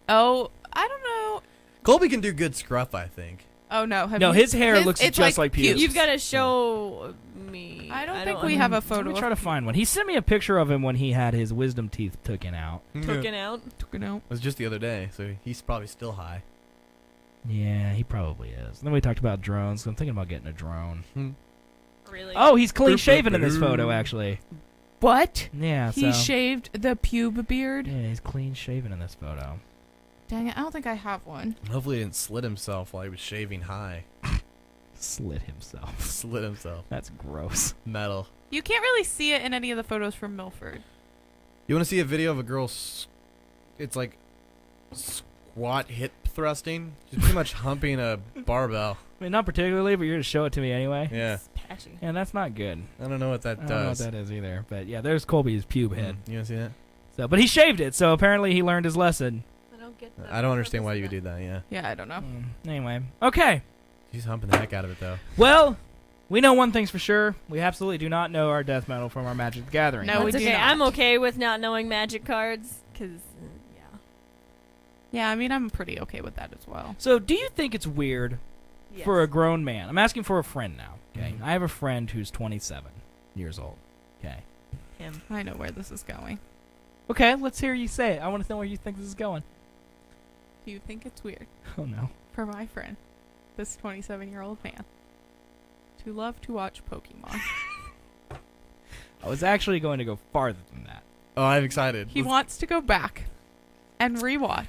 Oh, I don't know. Colby can do good scruff, I think. Oh no, have no, you- his hair looks it's just like pubes. You've got to show me. I don't think we have a photo. Let me try to find one. He sent me a picture of him when he had his wisdom teeth taken out. Taken out. Took it out. It was just the other day, so he's probably still high. Yeah, he probably is. Then we talked about drones. I'm thinking about getting a drone. Really? Oh, he's clean shaven in this photo, actually. What? Yeah, He so. shaved the pube beard. Yeah, he's clean shaven in this photo. Dang it! I don't think I have one. Hopefully, he didn't slit himself while he was shaving high. Slit himself. Slit himself. That's gross. Metal. You can't really see it in any of the photos from Milford. You want to see a video of a girl? It's like squat hip thrusting. She's pretty much humping a barbell. I mean, not particularly, but you're going to show it to me anyway. Yeah. It's patchy. Yeah, that's not good. I don't know what that I don't know what does. that is either. But yeah, there's Colby's pube head. You want to see that? So, but he shaved it, so apparently he learned his lesson. I don't get. the I don't understand purpose why of you would that. do that. Yeah. Yeah, I don't know. Anyway, okay. She's humping the heck out of it though. Well, we know one thing's for sure. We absolutely do not know our death metal from our Magic the Gathering. No, we That's do okay. not. I'm okay with not knowing magic cards because yeah. Yeah, I mean, I'm pretty okay with that as well. So, do you think it's weird Yes. for a grown man? I'm asking for a friend now. Okay, Mhm. I have a friend who's 27 years old. Okay, him. I know where this is going. Okay, let's hear you say it. I want to know where you think this is going. Do you think it's weird Oh no. for my friend, this 27-year-old man, to love to watch Pokemon? I was actually going to go farther than that. Oh, I'm excited. He wants to go back and rewatch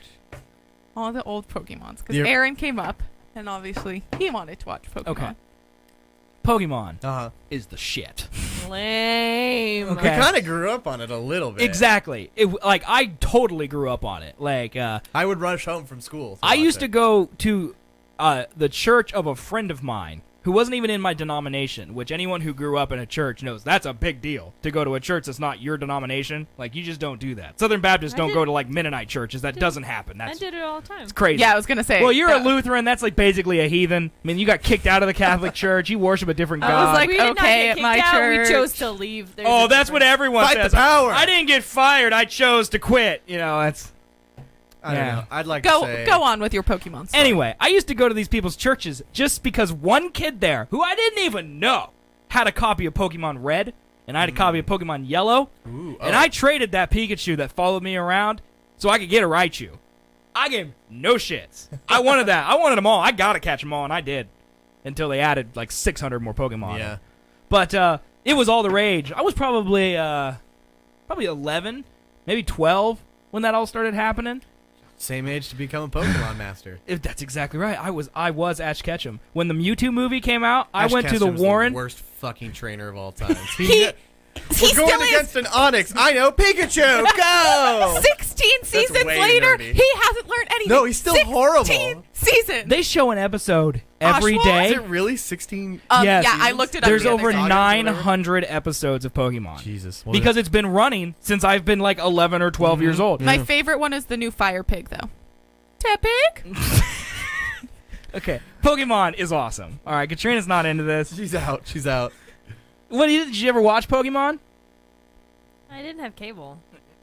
all the old Pokemons because You're- Aaron came up and obviously he wanted to watch Pokemon. Okay. Pokemon Uh-huh. is the shit. Lame. Okay. We kind of grew up on it a little bit. Exactly. Like I totally grew up on it. Like I would rush home from school. I used to go to the church of a friend of mine who wasn't even in my denomination, which anyone who grew up in a church knows that's a big deal to go to a church that's not your denomination. Like, you just don't do that. Southern Baptists I don't did- go to, like, Mennonite churches. That did- doesn't happen. I That's did it all the time. it's crazy. Yeah, I was gonna say. Well, you're a that- Lutheran. That's, like, basically a heathen. I mean, you got kicked out of the Catholic Church. You worship a different I was God. like, we did not okay, get at kicked my out, church. We chose to leave. There's oh, a that's what difference. everyone Fight the says. power. I didn't get fired. I chose to quit. You know, that's... I don't Yeah. know. I'd like to Go say. go on with your Pokemon story. Anyway, I used to go to these people's churches just because one kid there, who I didn't even know, had a copy of Pokemon Red, and I had a copy of Pokemon Yellow, Ooh, and I traded that Pikachu that followed me around so I could get a Raichu. I gave no shits. I wanted that. I wanted them all. I gotta catch them all, and I did. Until they added like 600 more Pokemon. Yeah. But it was all the rage. I was probably 11, maybe 12 when that all started happening. Same age to become a Pokemon master. If that's exactly right. I was Ash Ketchum. When the Mewtwo movie came out, I Ash went to the Ketchum's Warren. worst fucking trainer of all time. He We're still going is. against an Onyx. I know Pikachu. Go. 16 seasons way later, nerdy. he hasn't learned anything. No, he's still horrible. 16 seasons. They show an episode every Oswald? day. Is it really 16? Yes. Yeah, I looked it up. There's the other over day. 900 episodes of Pokemon. Jesus. Because it's been running since I've been like 11 or 12 years old. My favorite one is the new Fire Pig, though. Tepig? Okay, Pokemon is awesome. All right, Katrina's not into this. she's out. She's out. Did you ever watch Pokemon? I didn't have cable.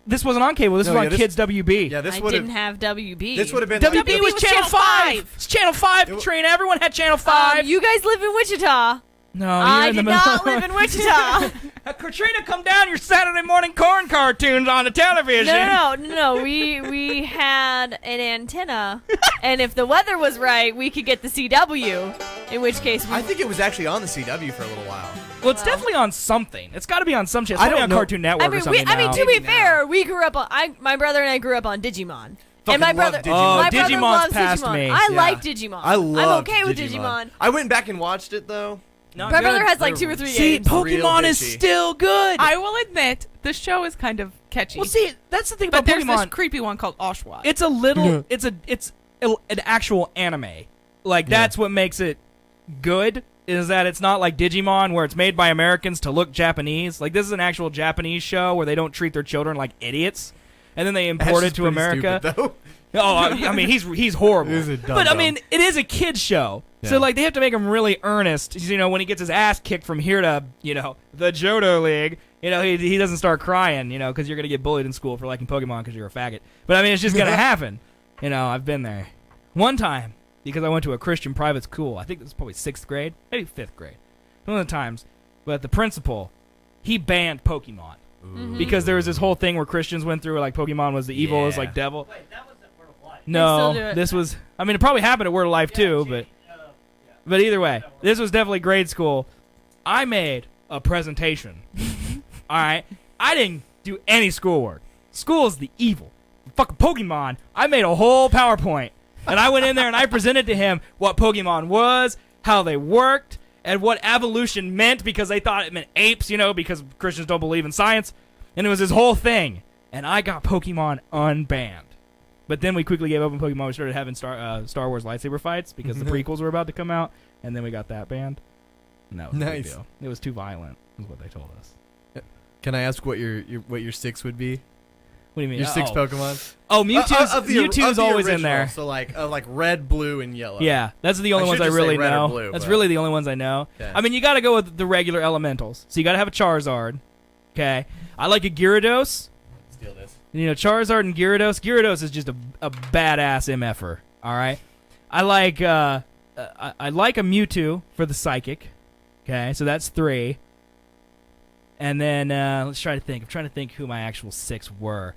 This wasn't on cable. This No, was yeah, on this- Kids WB. Yeah, this I would didn't have. have WB. This would have been. WB WB was was Channel Channel 5. 5. It's Channel 5, It- Katrina. Everyone had Channel 5. You guys live in Wichita. no, you're I in the did middle. not live in Wichita. Katrina, come down your Saturday morning corn cartoons on the television. No. We had an antenna, and if the weather was right, we could get the CW. In which case, we I think it was actually on the CW for a little while. Well, it's definitely on something. It's got to be on some shit. It's I probably don't on know. Cartoon Network or something now. to be Maybe fair, we grew up on. My brother and I grew up on Digimon. Fucking and my love brother, Digimon. Oh, my brother Digimon's loves past Digimon. me. I Yeah. like Digimon. I love. I'm okay with Digimon. I went back and watched it though. Not My good. brother has like They're- 2 or 3 See, games. Pokemon is bitchy. still good. I will admit, the show is kind of catchy. well, see, that's the thing but about there's this Pokemon. creepy one called Oshawott. It's a little. It's an actual anime. Like that's what makes it good. Is that it's not like Digimon where it's made by Americans to look Japanese. Like this is an actual Japanese show where they don't treat their children like idiots, and then they import Ash it is to pretty America. stupid, though. Oh, I mean, he's horrible. He's a dumb but I dumb. mean, it is a kid's show, so Yeah. like they have to make him really earnest. You know, when he gets his ass kicked from here to the Johto League, he doesn't start crying. Because you're gonna get bullied in school for liking Pokemon because you're a faggot. But I mean, it's just gonna happen. I've been there. One time because I went to a Christian private school. I think this was probably 6th grade, maybe 5th grade. One of the times, but the principal, he banned Pokemon. Because there was this whole thing where Christians went through, like Pokemon was the evil, was Yeah. like devil. Wait, that was at Word of Life. No, They still do it. this was. I mean, it probably happened at Word of Life too, but either way, this was definitely grade school. I made a presentation. All right, I didn't do any schoolwork. School is the evil. Fucking Pokemon. I made a whole PowerPoint, and I went in there and I presented to him what Pokemon was, how they worked, and what evolution meant because they thought it meant apes, because Christians don't believe in science. And it was this whole thing. And I got Pokemon unbanned. But then we quickly gave up on Pokemon. We started having Star Wars lightsaber fights because the prequels were about to come out. And then we got that banned. And that was a big Nice. deal. It was too violent, is what they told us. Can I ask what your 6 would be? What do you mean? Your 6 oh. Pokemon? Oh, Mewtwo's, Of the Mewtwo's always in original, there. So like red, blue, and yellow. Yeah, that's the only I ones should I just say really red or know. blue, That's but- really the only ones I know. Okay. I mean, you got to go with the regular elementals. So you got to have a Charizard. Okay. I like a Gyarados. Steal this. Charizard and Gyarados. Gyarados is just a badass MFer. All right. I like a Mewtwo for the psychic. Okay, so that's 3. And then let's try to think. I'm trying to think who my actual 6 were.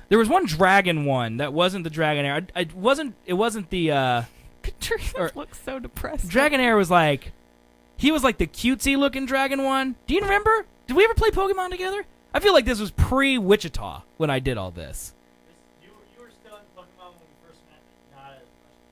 There was one dragon one that wasn't the Dragonair. It wasn't the Katrina looks so depressed. Dragonair was like, he was like the cutesy looking dragon one. Do you remember? Did we ever play Pokemon together? I feel like this was pre-Wichita when I did all this. You were still in Pokemon when we first met, not as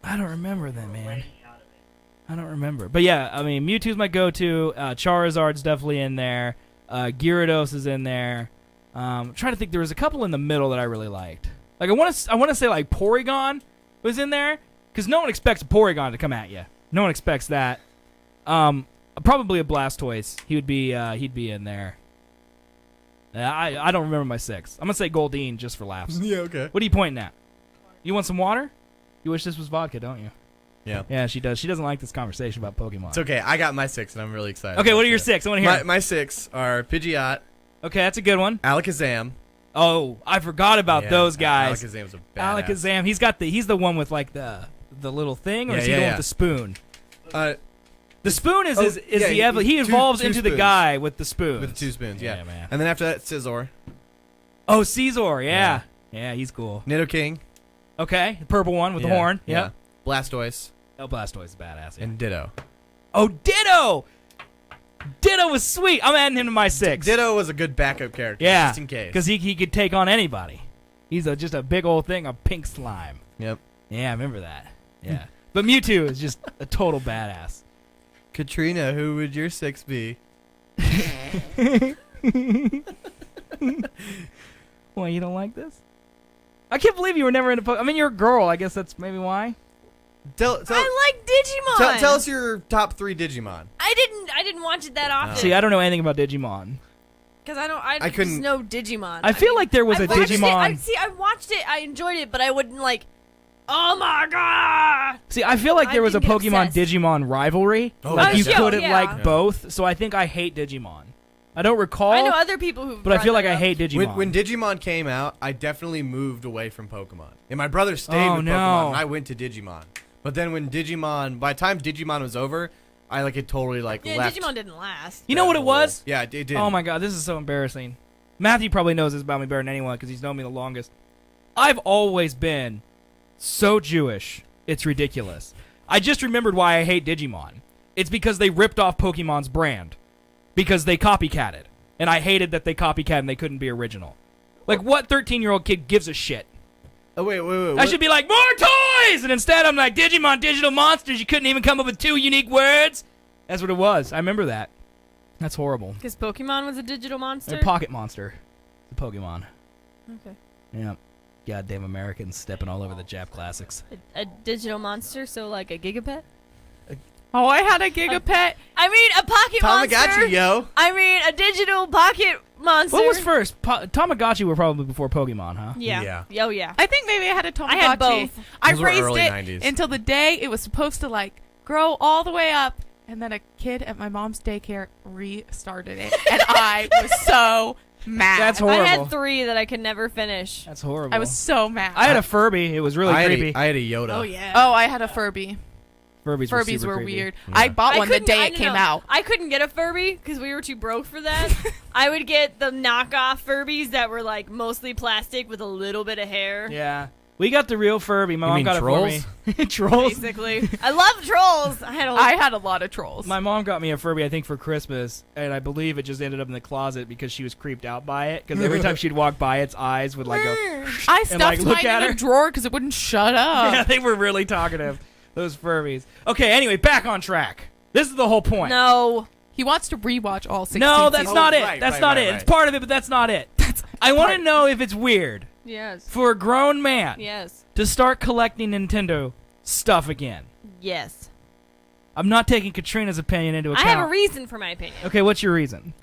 much. I don't remember that, man. Waiting out of it. I don't remember. But yeah, I mean, Mewtwo's my go-to. Charizard's definitely in there. Gyarados is in there. I'm trying to think. There was a couple in the middle that I really liked. Like I want to say like Porygon was in there because no one expects a Porygon to come at you. No one expects that. Probably a Blastoise. He'd be in there. I don't remember my 6. I'm gonna say Goldeen just for laughs. Yeah, okay. What are you pointing at? You want some water? You wish this was vodka, don't you? Yeah. Yeah, she does. She doesn't like this conversation about Pokemon. It's okay. I got my 6, and I'm really excited. Okay, about what are your it. 6? I want to hear. My 6 are Pidgeot, Okay, that's a good one. Alakazam. Oh, I forgot about Yeah, those guys. Alakazam's a badass. Alakazam. He's the one with like the little thing, or Yeah, is he yeah, the one yeah. with the spoon? The spoon is Oh, is yeah, he two evolves into the spoons. guy with the spoon. with 2 spoons, yeah. man. And then after that, Scizor, Oh, Caesar, yeah. Yeah, he's cool. Nidoking, Okay, the purple one with the horn. yeah. Yep. Blastoise, El Blastoise is badass. Yeah. and Ditto. Oh, Ditto! Ditto was sweet. I'm adding him to my 6. Ditto was a good backup character, Yeah, just in case. because he could take on anybody. He's just a big old thing of pink slime. Yep. Yeah, I remember that. Yeah. But Mewtwo is just a total badass. Katrina, who would your 6 be? Well, you don't like this? I can't believe you were never into Pokemon. I mean, you're a girl. I guess that's maybe why. Tell I like Digimon. tell us your top 3 Digimon. I didn't watch it that often. See, I don't know anything about Digimon. Because I I just couldn't- know Digimon. I feel like there was I a watched it- Digimon. I watched it. I enjoyed it, but I wouldn't like. Oh my god! See, I feel like there I was a didn't get Pokemon obsessed. Digimon rivalry. Oh, Like you yeah. couldn't Yeah. like Yeah. both. So I think I hate Digimon. I don't recall, I know other people who. but I feel like I hate Digimon. When Digimon came out, I definitely moved away from Pokemon. And my brother stayed Oh, with no. Pokemon, and I went to Digimon. But then when Digimon, by the time Digimon was over, I like it totally like Yeah, left. Digimon didn't last. You know that what it whole- was? Yeah, it did. Oh my god, this is so embarrassing. Matthew probably knows this about me better than anyone because he's known me the longest. I've always been so Jewish, it's ridiculous. I just remembered why I hate Digimon. It's because they ripped off Pokemon's brand. Because they copycatted. And I hated that they copycat and they couldn't be original. Like, what 13-year-old kid gives a shit? Oh wait. I what- should be like, more toys! And instead I'm like, Digimon, digital monsters. You couldn't even come up with 2 unique words. That's what it was. I remember that. That's horrible. Because Pokemon was a digital monster. A pocket monster. The Pokemon. Okay. Yeah. Goddamn Americans stepping all over the Jap classics. A digital monster, so like a Gigapet. Oh, I had a Gigapet. I mean, a pocket monster. Tamagotchi, yo. I mean, a digital pocket monster. What was first? Tamagotchi were probably before Pokemon, huh? Yeah. Yeah. Oh yeah. I think maybe I had a Tamagotchi. I had both. I Those were raised early it 90s. until the day it was supposed to like grow all the way up, and then a kid at my mom's daycare restarted it, and I was so mad. That's I horrible. had 3 that I could never finish. That's horrible. I was so mad. I had a Furby. It was really creepy. I had a Yoda. Oh yeah. Oh, I had a Furby. Furbies Furbies super were creepy. weird. Yeah. I bought I one the couldn't- day I it don't came know. out. I couldn't get a Furby because we were too broke for that. I would get the knockoff Furbies that were like mostly plastic with a little bit of hair. Yeah. We got the real Furby. My You mom mean got trolls? it for me. Trolls. Basically, I love trolls. I had a lot of trolls. My mom got me a Furby, I think, for Christmas, and I believe it just ended up in the closet because she was creeped out by it. Because every time she'd walk by, its eyes would like go. I and, stuffed like, look mine at in her. a drawer because it wouldn't shut up. Yeah, they were really talkative. Those Furbies. Okay. Anyway, back on track. This is the whole point. No. He wants to rewatch all 16 No, that's seasons. not it. right, That's right, not right, it. right. It's part of it, but that's not it. I want to know if it's weird Yes. for a grown man Yes. to start collecting Nintendo stuff again. Yes. I'm not taking Katrina's opinion into I account. have a reason for my opinion. Okay, what's your reason?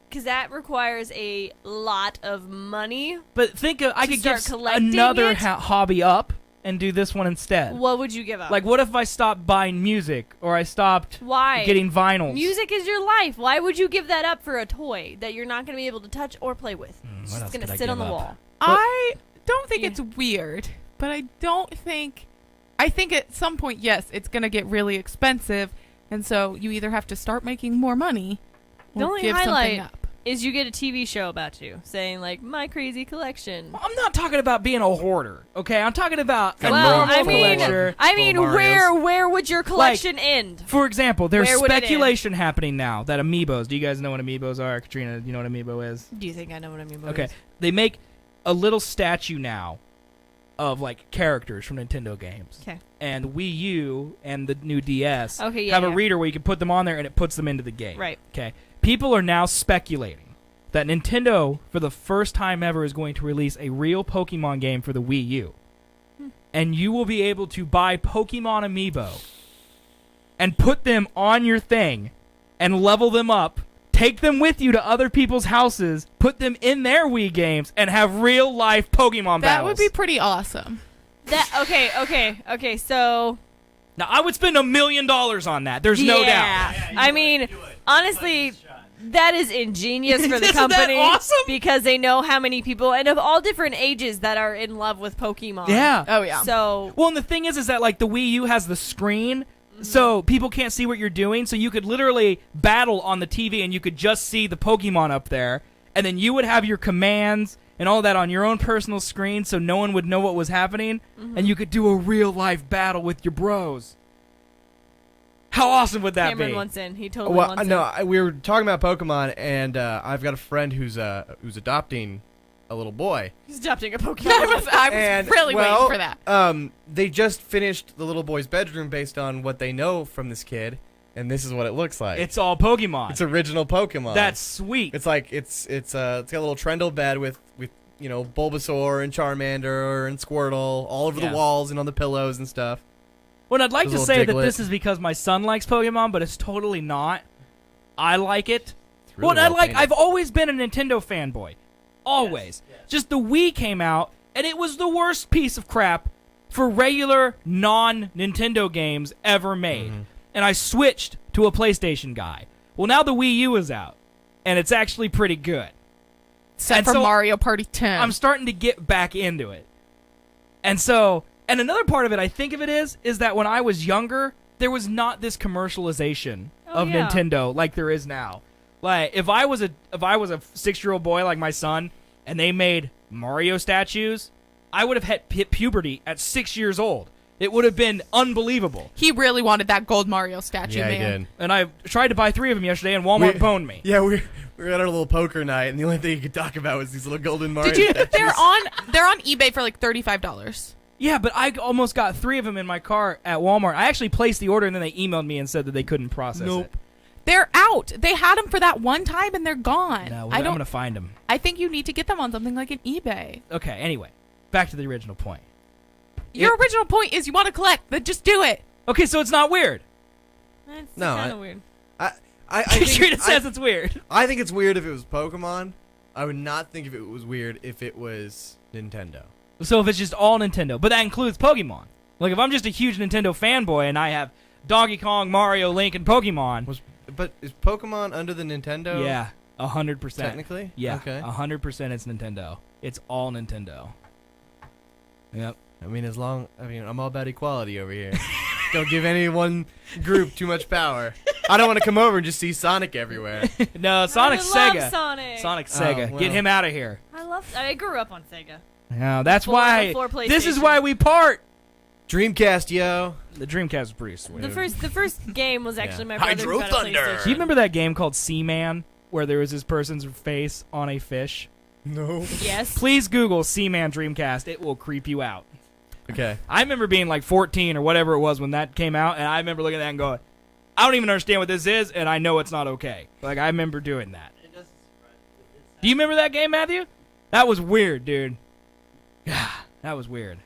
Because that requires a lot of money. But think of, I To could start get collecting another it? hobby up and do this one instead. What would you give up? Like, what if I stopped buying music or I stopped Why? getting vinyls? Music is your life. Why would you give that up for a toy that you're not going to be able to touch or play with? It's what just else going could I to sit on give the up? wall. I don't think Yeah. it's weird, but I don't think. I think at some point, yes, it's going to get really expensive, and so you either have to start making more money, The only give highlight something up. is you get a TV show about you saying like my crazy collection. I'm not talking about being a hoarder, okay? I'm talking about a Well, normal I mean, collector. where would your collection end? For example, there's Where would it end? speculation happening now that amiibos. Do you guys know what amiibos are? Katrina, do you know what amiibo is? Do you think I know what I mean? Okay, they make a little statue now of like characters from Nintendo games. Okay. And the Wii U and the new DS Okay, yeah, have a yeah. reader where you can put them on there and it puts them into the game. Right. Okay. People are now speculating that Nintendo, for the first time ever, is going to release a real Pokemon game for the Wii U. And you will be able to buy Pokemon amiibo and put them on your thing and level them up, take them with you to other people's houses, put them in their Wii games, and have real life Pokemon That battles. would be pretty awesome. Okay. So Now, I would spend $1 million on that. There's no doubt. yeah. I mean, honestly, that is ingenious for the Isn't that company awesome? because they know how many people and of all different ages that are in love with Pokemon. Yeah. Oh yeah. So Well, and the thing is that like the Wii U has the screen, so people can't see what you're doing. So you could literally battle on the TV, and you could just see the Pokemon up there, and then you would have your commands and all that on your own personal screen, so no one would know what was happening, and you could do a real life battle with your bros. How awesome would that Cameron be? wants in. He totally Well, wants no, in. we were talking about Pokemon, and I've got a friend who's adopting a little boy. He's adopting a Pokemon. I was And, really well, waiting for that. They just finished the little boy's bedroom based on what they know from this kid, and this is what it looks like. It's all Pokemon. It's original Pokemon. That's sweet. It's like it's got a little Trendle bed with Bulbasaur and Charmander and Squirtle all over Yeah. the walls and on the pillows and stuff. Well, I'd like His to little say that Diglett. this is because my son likes Pokemon, but it's totally not. I like it. It's really Well, well painted. I've always been a Nintendo fanboy. Always. Just the Wii came out, and it was the worst piece of crap for regular non-Nintendo games ever made. Mm-hmm. And I switched to a PlayStation guy. Well, now the Wii U is out, and it's actually pretty good. Except and for so Mario Party 10. I'm starting to get back into it. And another part of it, I think of it is that when I was younger, there was not this commercialization Oh, of yeah. Nintendo like there is now. Like if I was a 6-year-old boy like my son and they made Mario statues, I would have hit puberty at 6 years old. It would have been unbelievable. He really wanted that gold Mario statue, Yeah, man. he did. And I tried to buy 3 of them yesterday, and Walmart boned me. Yeah, we were at our little poker night, and the only thing you could talk about was these little golden Mario Did you? statues. They're on eBay for like $35. Yeah, but I almost got 3 of them in my car at Walmart. I actually placed the order, and then they emailed me and said that they couldn't process it. They're out. They had them for that one time and they're gone. No, I I'm don't. going to find them. I think you need to get them on something like an eBay. Okay, anyway, back to the original point. Your original point is you want to collect, then just do it. Okay, so it's not weird. It's No, kind of weird. I Katrina think, says it's weird. I think it's weird if it was Pokemon. I would not think if it was weird if it was Nintendo. So if it's just all Nintendo, but that includes Pokemon. Like if I'm just a huge Nintendo fanboy and I have Donkey Kong, Mario, Link, and Pokemon, But is Pokemon under the Nintendo? yeah, 100%. Technically? Yeah, Okay. 100% it's Nintendo. It's all Nintendo. Yep. I'm all about equality over here. Don't give any one group too much power. I don't want to come over and just see Sonic everywhere. No, Sonic's I love Sega. Sonic. Sonic's Oh, Sega. well. Get him out of here. I grew up on Sega. No, that's Before- why. before This is PlayStation. why we part. Dreamcast, yo. The Dreamcast is pretty sweet. The first game was actually my brother's Hydro got a Thunder. PlayStation. Do you remember that game called Seaman, where there was this person's face on a fish? No. Yes. Please Google Seaman Dreamcast. It will creep you out. Okay. I remember being like 14 or whatever it was when that came out, and I remember looking at that and going, I don't even understand what this is, and I know it's not okay. Like, I remember doing that. Do you remember that game, Matthew? That was weird, dude. That was weird.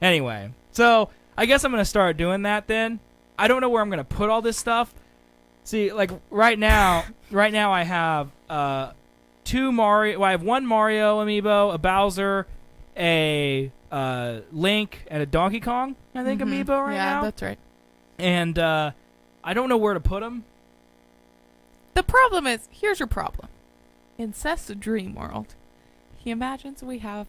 Anyway, so I guess I'm going to start doing that then. I don't know where I'm going to put all this stuff. See, like, right now I have two Mario. Well, I have one Mario amiibo, a Bowser, a Link, and a Donkey Kong, I think, amiibo right yeah, now. that's right. And I don't know where to put them. The problem is, here's your problem. In Seth's dream world, he imagines we have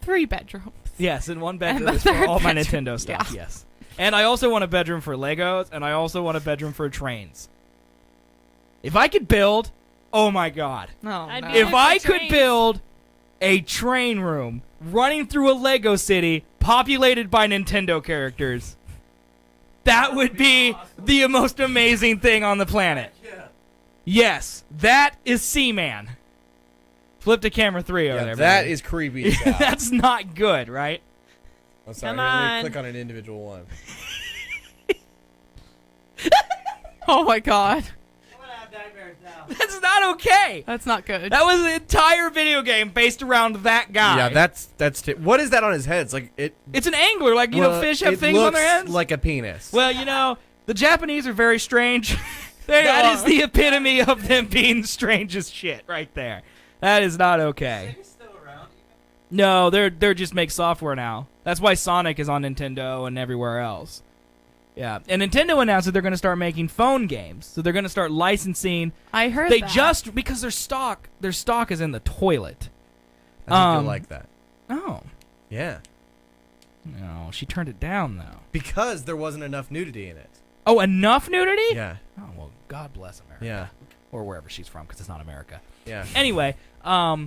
3 bedrooms. Yes, in one And bedroom the is for third all my bedroom, Nintendo stuff. yeah. Yes, and I also want a bedroom for Legos, and I also want a bedroom for trains. If I could build Oh my god. No. I'd no. be If there I for could trains. build a train room running through a Lego city populated by Nintendo characters, that would be the most amazing thing on the planet. Yeah. Yes, that is Seaman. Flip to camera 3 over Yeah, there. that baby. is creepy as hell. That's not good, right? I'm sorry. Come Let me on. click on an individual one. Oh my god. I'm gonna have nightmares now. That's not okay. That's not good. That was an entire video game based around that guy. Yeah, that's what is that on his head? It's like it. It's an angler, like, you know, well, fish have it things on their looks heads. like a penis. Well, you know, the Japanese are very strange. That is the epitome of them being strange as shit right there. That is not okay. Sega's still around. No, they're just make software now. That's why Sonic is on Nintendo and everywhere else. Yeah, and Nintendo announced that they're going to start making phone games. So they're going to start licensing. I heard They that. just because their stock is in the toilet. I think you'll um, like that. Oh, Yeah, no, she turned it down though. because there wasn't enough nudity in it. Oh, enough nudity? Yeah, Oh well, God bless America. yeah, Or wherever she's from, because it's not America. yeah. Anyway, what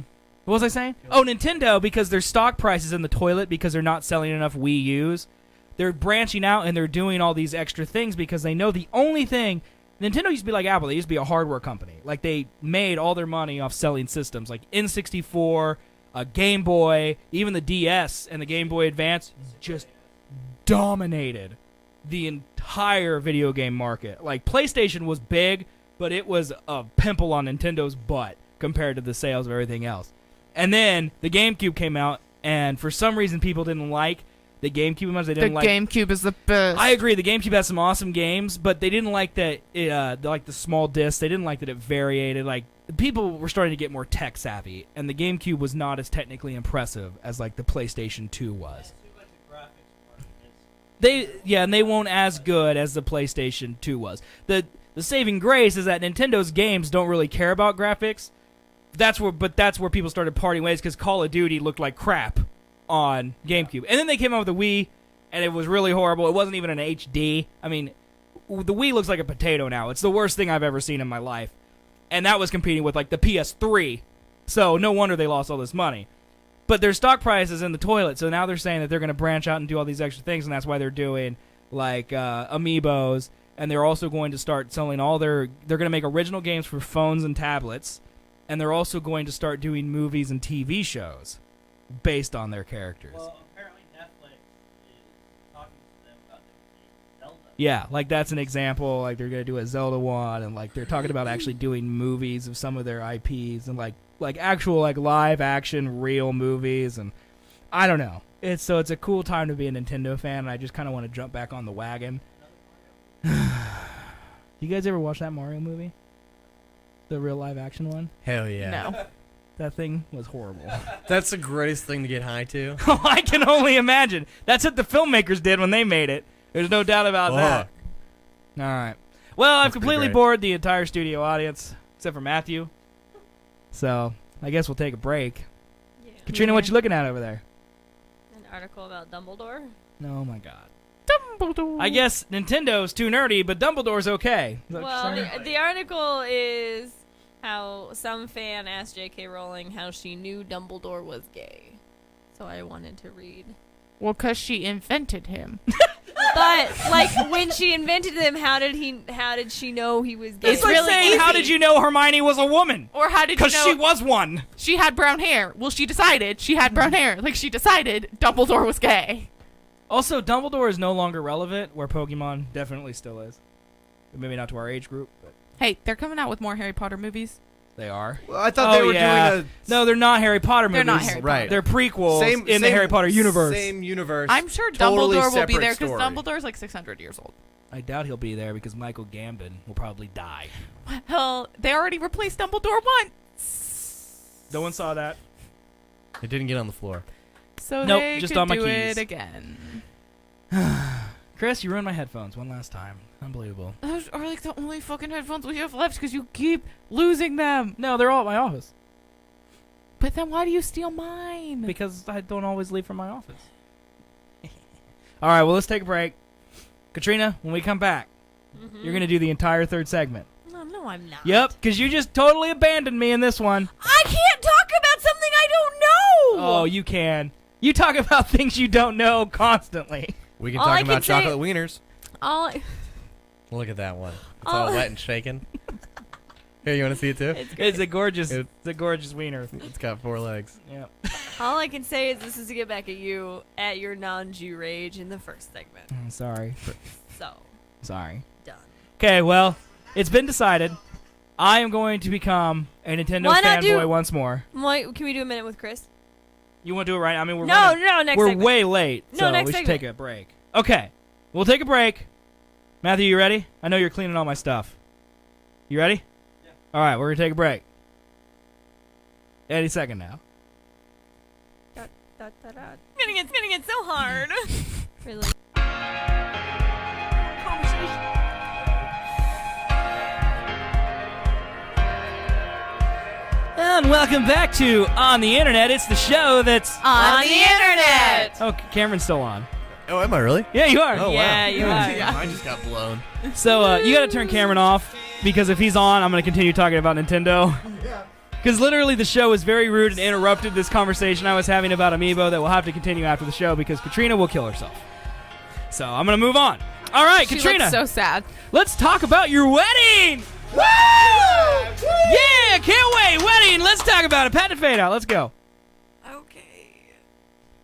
was I saying? Oh, Nintendo, because their stock price is in the toilet because they're not selling enough Wii U's. They're branching out and they're doing all these extra things because they know the only thing. Nintendo used to be like Apple. They used to be a hardware company. Like, they made all their money off selling systems like N64, Game Boy, even the DS and the Game Boy Advance just dominated the entire video game market. Like, PlayStation was big, but it was a pimple on Nintendo's butt compared to the sales of everything else. And then the GameCube came out, and for some reason people didn't like the GameCube much. They The didn't like. GameCube is the best. I agree. The GameCube has some awesome games, but they didn't like that. Like the small disc, they didn't like that it variated. Like, people were starting to get more tech savvy, and the GameCube was not as technically impressive as like the PlayStation 2 was. Too much of graphics part. And they weren't as good as the PlayStation 2 was. The saving grace is that Nintendo's games don't really care about graphics. That's where people started parting ways because Call of Duty looked like crap on GameCube. And then they came out with the Wii, and it was really horrible. It wasn't even an HD. I mean, the Wii looks like a potato now. It's the worst thing I've ever seen in my life. And that was competing with, like, the PS3. So no wonder they lost all this money. But their stock price is in the toilet, so now they're saying that they're going to branch out and do all these extra things, and that's why they're doing, like, Amiibos, and they're also going to start selling they're going to make original games for phones and tablets, and they're also going to start doing movies and TV shows based on their characters. Well, apparently Netflix is talking to them about doing Zelda. Yeah, like that's an example. Like they're gonna do a Zelda one, and like they're talking about actually doing movies of some of their IPs, and like actual like live action real movies, and I don't know. It's a cool time to be a Nintendo fan, and I just kind of want to jump back on the wagon. You guys ever watch that Mario movie? The real live action one? Hell yeah. No. That thing was horrible. That's the greatest thing to get high to. I can only imagine. That's what the filmmakers did when they made it. There's no doubt about that. All right. Well, I've That's pretty completely great. bored the entire studio audience, except for Matthew. So I guess we'll take a break. Yeah. Katrina, what you looking at over there? An article about Dumbledore. Oh my God. Dumbledore. I guess Nintendo's too nerdy, but Dumbledore's okay. Is that what Well, you're saying? the article is how some fan asked J.K. Rowling how she knew Dumbledore was gay. So I wanted to read. Well, 'cause she invented him. But like when she invented him, how did she know he was gay? It's like really saying, how easy. did you know Hermione was a woman? Or how did you Because know she was one. she had brown hair? Well, she decided she had brown hair. Like, she decided Dumbledore was gay. Also, Dumbledore is no longer relevant, where Pokemon definitely still is. Maybe not to our age group, but Hey, they're coming out with more Harry Potter movies. they are. Well, I thought they were doing a No, they're not Harry Potter movies. They're not Harry Right. They're prequels in the Harry Potter universe. Same universe. I'm sure Totally Dumbledore will be separate there because story. Dumbledore's like 600 years old. I doubt he'll be there because Michael Gambon will probably die. Hell, they already replaced Dumbledore once. No one saw that. It didn't get on the floor. So Nope, they just could on my do keys. it again. Chris, you ruined my headphones one last time. Unbelievable. Those are like the only fucking headphones we have left because you keep losing them. No, they're all at my office But then why do you steal mine? because I don't always leave from my office. All right, well, let's take a break. Katrina, when we come back, Mhm. you're going to do the entire third segment. Oh, Oh, no, I'm not. Yep, because you just totally abandoned me in this one. I can't talk about something I don't know. Oh, you can. You talk about things you don't know constantly. We can All I talk can about say- chocolate wieners. All I- Look at that one. It's All- all wet and shaking. Here, you want to see it too? It's a gorgeous, wiener. It's got 4 legs. Yep. all I can say is this is to get back at you at your non-Jew rage in the first segment. I'm sorry. So, Sorry. done. Okay, well, it's been decided. I am going to become a Nintendo Why not fanboy do- once more. Wait, can we do a minute with Chris? You want to do it right? I mean, we're No, running- no, next we're segment. way late, No, so next we should segment. take a break. Okay, we'll take a break. Matthew, you ready? I know you're cleaning all my stuff. You ready? Yeah. All right, we're gonna take a break. Any second now. It's gonna get so hard. Really. And welcome back to On the Internet. It's the show that's. On the internet. Oh, Cameron's still on. Oh, am I really? Yeah, you are. Oh, Yeah, wow. you are. Mine just got blown. So you got to turn Cameron off because if he's on, I'm going to continue talking about Nintendo. Because literally the show was very rude and interrupted this conversation I was having about Amiibo that we'll have to continue after the show because Katrina will kill herself. So I'm going to move on. All right, She Katrina, looks so sad. let's talk about your wedding. Woo! Yeah, can't wait. Wedding. Let's talk about it. Pat and fade out. Let's go. Okay.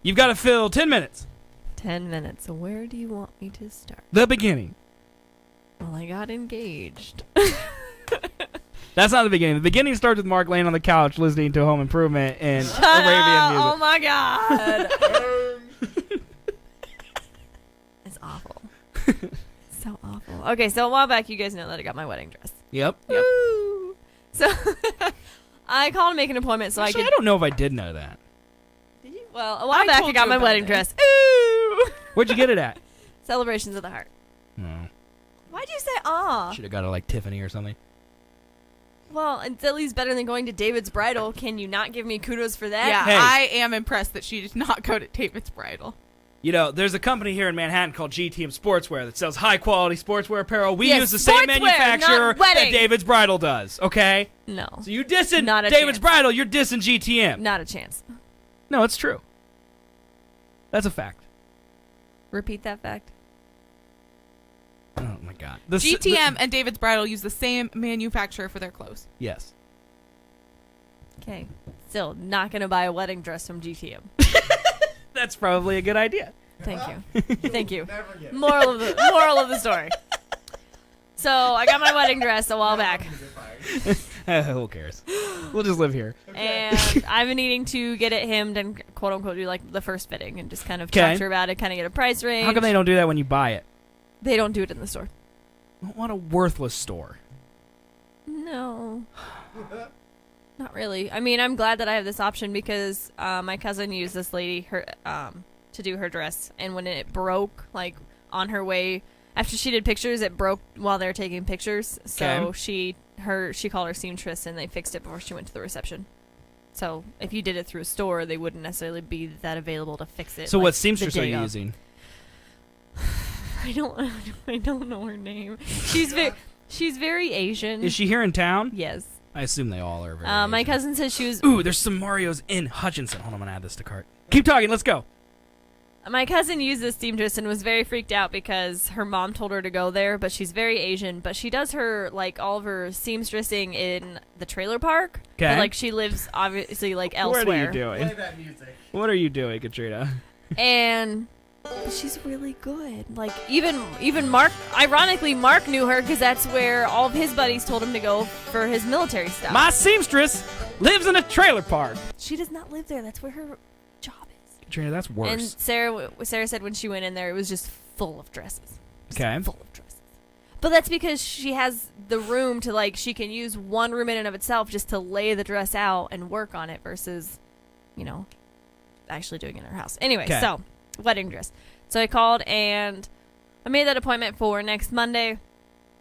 You've got to fill 10 minutes. 10 minutes. So where do you want me to start? The beginning. Well, I got engaged. That's not the beginning. The beginning starts with Mark laying on the couch listening to Home Improvement and Shut Arabian up. music. Oh my god. It's awful. So awful. Okay, so a while back, you guys know that I got my wedding dress. Yep. Woo! So I called to make an appointment so Actually, I I could. don't know if I did know that. Did you? Well, a while I back, I told got you my about wedding it. dress. Ooh! Where'd you get it at? Celebrations of the Heart. No. Why'd you say ah? Should have got it like Tiffany or something. Well, it's at least better than going to David's Bridal. Can you not give me kudos for that? Yeah, Hey. I am impressed that she did not go to David's Bridal. You know, there's a company here in Manhattan called GTM Sportswear that sells high-quality sportswear apparel. We Yes, use the same sportswear, manufacturer not that wedding. David's Bridal does, okay? No. So you dissing Not a David's chance. Bridal, you're dissing GTM. Not a chance. No, it's true. That's a fact. Repeat that fact. Oh, my God. GTM and David's Bridal use the same manufacturer for their clothes. Yes. Okay. Still not going to buy a wedding dress from GTM. That's probably a good idea. Thank you. Thank you. Never get it. Moral of the story. So I got my wedding dress a while back, Who cares? We'll just live here. and I've been needing to get it hemmed and quote unquote do like the first fitting and just kind of 'Kay. talk to her about it, kind of get a price range. How come they don't do that when you buy it? They don't do it in the store. What a worthless store. No. Not really. I mean, I'm glad that I have this option because my cousin used this lady to do her dress, and when it broke, like on her way after she did pictures, it broke while they were taking pictures. So Okay. she called her seamstress, and they fixed it before she went to the reception. So if you did it through a store, they wouldn't necessarily be that available to fix it. So like, what the seamstress are day you of. using? I don't know her name. She's very Asian. Is she here in town? Yes. I assume they all are. Very My Asian. cousin said she was. Ooh, there's some Marios in Hutchinson. Hold on, I'm gonna add this to cart. Keep talking. Let's go. My cousin used this seamstress and was very freaked out because her mom told her to go there, but she's very Asian. But she does her, like, all of her seamstressing in the trailer park. But, Okay. like, she lives, obviously, like, elsewhere. What are you doing? Play that music. What are you doing, Katrina? And but she's really good. Like, even Mark, ironically, Mark knew her because that's where all of his buddies told him to go for his military stuff. My seamstress lives in a trailer park. She does not live there. That's where her job is. Katrina, that's worse. And Sarah said when she went in there, it was just full of dresses. Just Okay. full of dresses. But that's because she has the room to, like, she can use one room in and of itself just to lay the dress out and work on it versus, you know, actually doing it in her house. Anyway, 'Kay. so, wedding dress. So I called and I made that appointment for next Monday.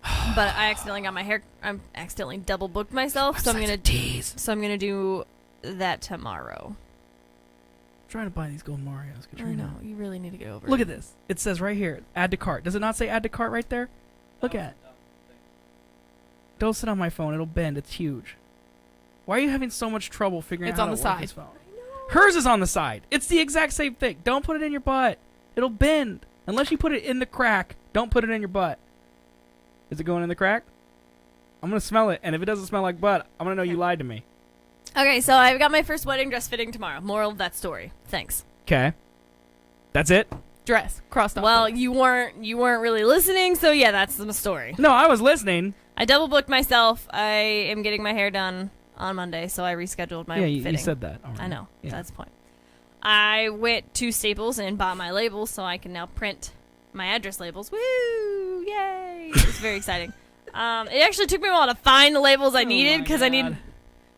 But I accidentally got my hair, I'm accidentally double booked myself. So I'm going to do that tomorrow. I'm trying to buy these gold Marios, I Katrina. know, you really need to get over Look it. at this. It says right here, add to cart. Does it not say add to cart right there? Look at it. Don't sit on my phone. It'll bend. It's huge. Why are you having so much trouble figuring It's out on how the to work side. this phone? Hers is on the side. It's the exact same thing. Don't put it in your butt. It'll bend. Unless you put it in the crack, don't put it in your butt. Is it going in the crack? I'm going to smell it, and if it doesn't smell like butt, I'm going to know you lied to me. Okay, so I've got my first wedding dress fitting tomorrow. Moral of that story. Thanks. Okay. That's it? Dress crossed off. Well, the list. you weren't really listening, so yeah, that's the story. No, I was listening. I double booked myself. I am getting my hair done on Monday, so I rescheduled my yeah, you fitting. said that. already. I know. Yeah. That's the point. I went to Staples and bought my labels so I can now print my address labels. Woo! Yay! It's very exciting. It actually took me a while to find the labels I needed because I need. God.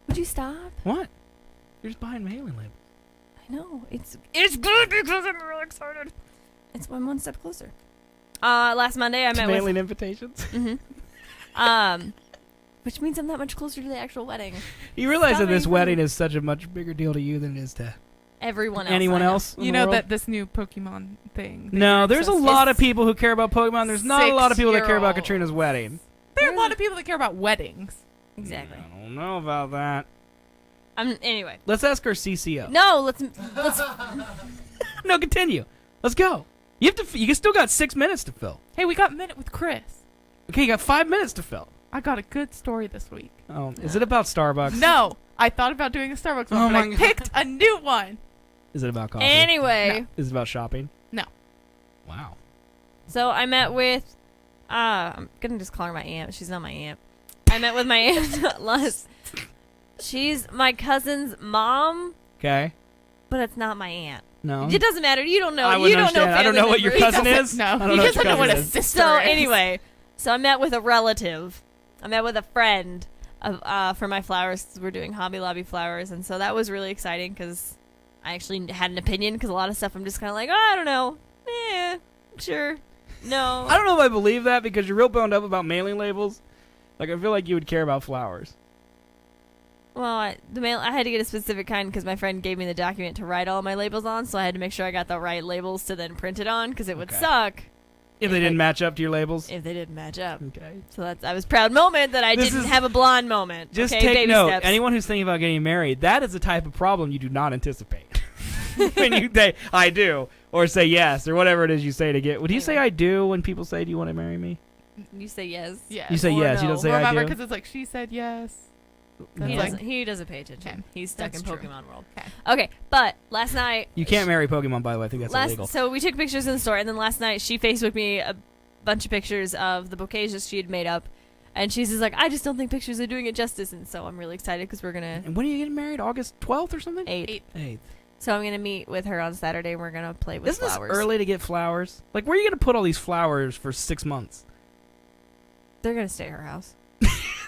Would you stop? What? You're just buying mailing labels. I know. It's good because I'm really excited. I'm one step closer. Last Monday I met with. Mailing invitations. Which means I'm that much closer to the actual wedding. You realize that this Sorry. wedding is such a much bigger deal to you than it is to Everyone else. anyone I know. else. in You the know world? that this new Pokemon thing. that No, you're there's a obsessed lot with? of people who care about Pokemon. There's not a lot of people that care about 6-year-olds. Katrina's wedding. There are a lot of people that care about weddings. Exactly. I don't know about that. Anyway. Let's ask our CCO. No, let's. No, continue. Let's go. You have to. You still got 6 minutes to fill. Hey, we got a minute with Chris. Okay, you got 5 minutes to fill. I got a good story this week. Oh, is it about Starbucks? No, I thought about doing a Starbucks one, Oh but my I God. picked a new one. Is it about coffee? Anyway. Is it about shopping? No. Wow. So I met with. I'm gonna just call her my aunt. She's not my aunt. I met with my aunt last. She's my cousin's mom, Okay. but it's not my aunt. No. It doesn't matter. You don't know. I You wouldn't don't know. understand. I don't know what your family cousin members. is. No, I don't he know what doesn't your know what cousin a is. sister So is. anyway, so I met with a relative. I met with a friend of for my flowers. 'Cause we're doing Hobby Lobby flowers, and so that was really exciting because I actually had an opinion. Because a lot of stuff I'm just kind of like, oh, I don't know. Sure, no. I don't know if I believe that because you're real boned up about mailing labels. Like, I feel like you would care about flowers. Well, I had to get a specific kind because my friend gave me the document to write all my labels on, so I had to make sure I got the right labels to then print it on because it would Okay. suck If they didn't match up to your labels. if they didn't match up. Okay. So I was proud moment that I This didn't is- have a blonde moment. Just okay, take baby note. steps. Anyone who's thinking about getting married, that is the type of problem you do not anticipate. When you say, I do, or say yes, or whatever it is you say to get. Would you say I do when people say, do you want to marry me? You say yes. Yes. You say Or yes, you no. don't say Remember, I do? because it's like she said yes. No. He doesn't pay attention. Okay. He's stuck That's in true. Pokemon world. Okay. Okay, but last night You can't marry Pokemon, by the way. I think that's illegal. So we took pictures in the store, and then last night she Facebooked me a bunch of pictures of the bouquets that she had made up, and she's just like, I just don't think pictures are doing it justice, and so I'm really excited because we're gonna And when are you getting married? August 12th or something? 8. 8th. So I'm gonna meet with her on Saturday, and we're gonna play with Isn't flowers. this early to get flowers? Like, where are you going to put all these flowers for 6 months? They're gonna stay at her house.